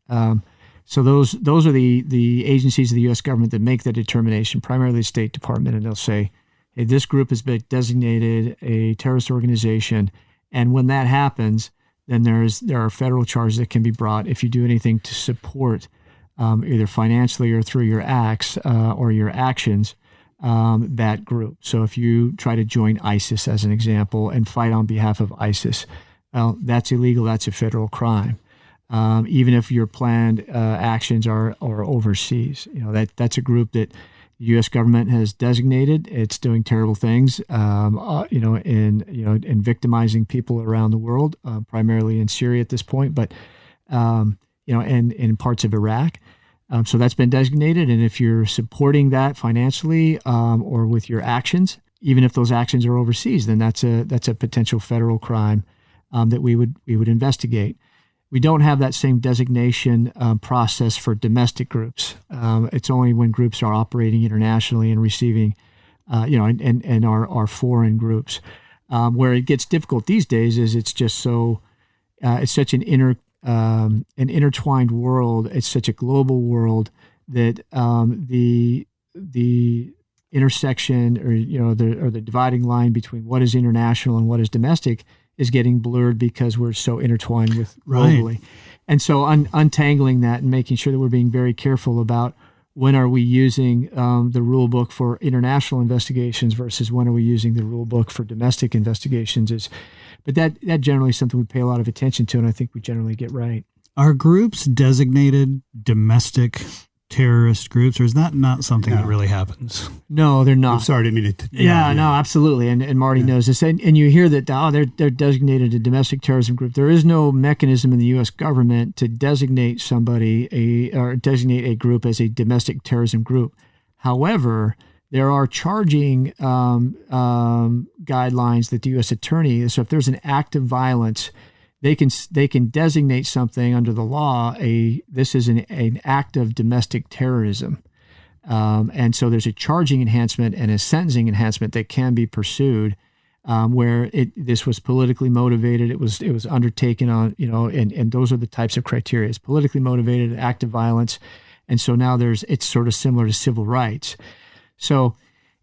So those are the agencies of the U.S. government that make that determination, primarily the State Department, and they'll say, hey, this group has been designated a terrorist organization, and when that happens, then there are federal charges that can be brought if you do anything to support either financially or through your acts or your actions that group. So if you try to join ISIS, as an example, and fight on behalf of ISIS, well, that's illegal. That's a federal crime. Even if your planned actions are overseas, that's a group that the U.S. government has designated. It's doing terrible things, in victimizing people around the world, primarily in Syria at this point, but and in parts of Iraq. So that's been designated, and if you're supporting that financially or with your actions, even if those actions are overseas, then that's a potential federal crime that we would investigate. We don't have that same designation process for domestic groups. It's only when groups are operating internationally and receiving, and are foreign groups. Where it gets difficult these days is it's just so it's such an intertwined world. It's such a global world that the intersection or the dividing line between what is international and what is domestic is getting blurred because we're so intertwined with Right. globally. And so untangling that and making sure that we're being very careful about when are we using the rule book for international investigations versus when are we using the rule book for domestic investigations but that generally is something we pay a lot of attention to, and I think we generally get right. Are groups designated domestic terrorist groups, or is that not something that really happens? No, they're I'm not. sorry, I didn't mean to. No, absolutely. And Marty knows this. And you hear that, they're designated a domestic terrorism group. There is no mechanism in the U.S. government to designate somebody or designate a group as a domestic terrorism group. However, there are charging guidelines that the U.S. attorney, so if there's an act of violence, they can designate something under the law, this is an act of domestic terrorism. And so there's a charging enhancement and a sentencing enhancement that can be pursued, where this was politically motivated. It was undertaken on, and those are the types of criteria. It's politically motivated, act of violence. And so now it's sort of similar to civil rights. So,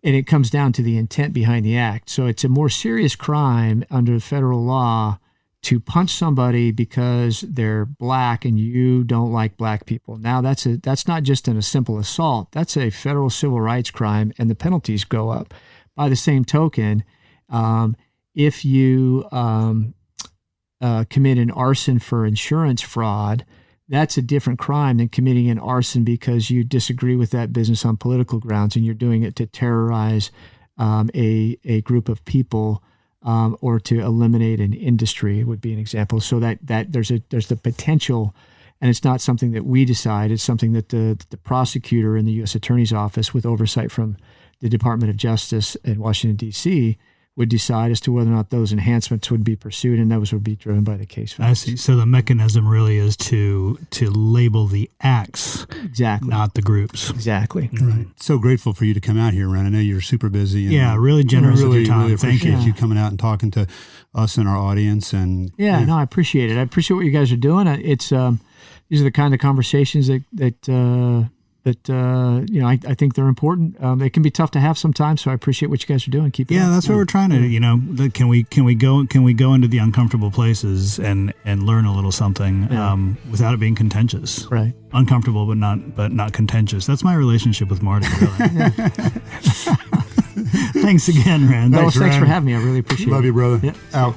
and it comes down to the intent behind the act. So it's a more serious crime under federal law to punch somebody because they're black and you don't like black people. Now that's not just a simple assault. That's a federal civil rights crime, and the penalties go up. By the same token, if you commit an arson for insurance fraud, that's a different crime than committing an arson because you disagree with that business on political grounds and you're doing it to terrorize a group of people. Or to eliminate an industry would be an example. So that there's the potential, and it's not something that we decide. It's something that the prosecutor in the U.S. Attorney's Office, with oversight from the Department of Justice in Washington, D.C., would decide as to whether or not those enhancements would be pursued, and those would be driven by the case facts. I see. So the mechanism really is to label the acts, exactly, not the groups. Exactly. Right. So grateful for you to come out here, Ren. I know you're super busy. And really generous with your time. Really Thank you. appreciate you coming out and talking to us and our audience. And no, I appreciate it. I appreciate what you guys are doing. It's these are the kind of conversations that I think they're important. They can be tough to have sometimes, so I appreciate what you guys are doing. Keep it up. That's what we're trying to. Can we go into the uncomfortable places and learn a little something without it being contentious? Right. Uncomfortable, but not contentious. That's my relationship with Marty. Really. Thanks again, Ren. Thanks for having me. I really appreciate it. Love you, brother. Yeah. Out.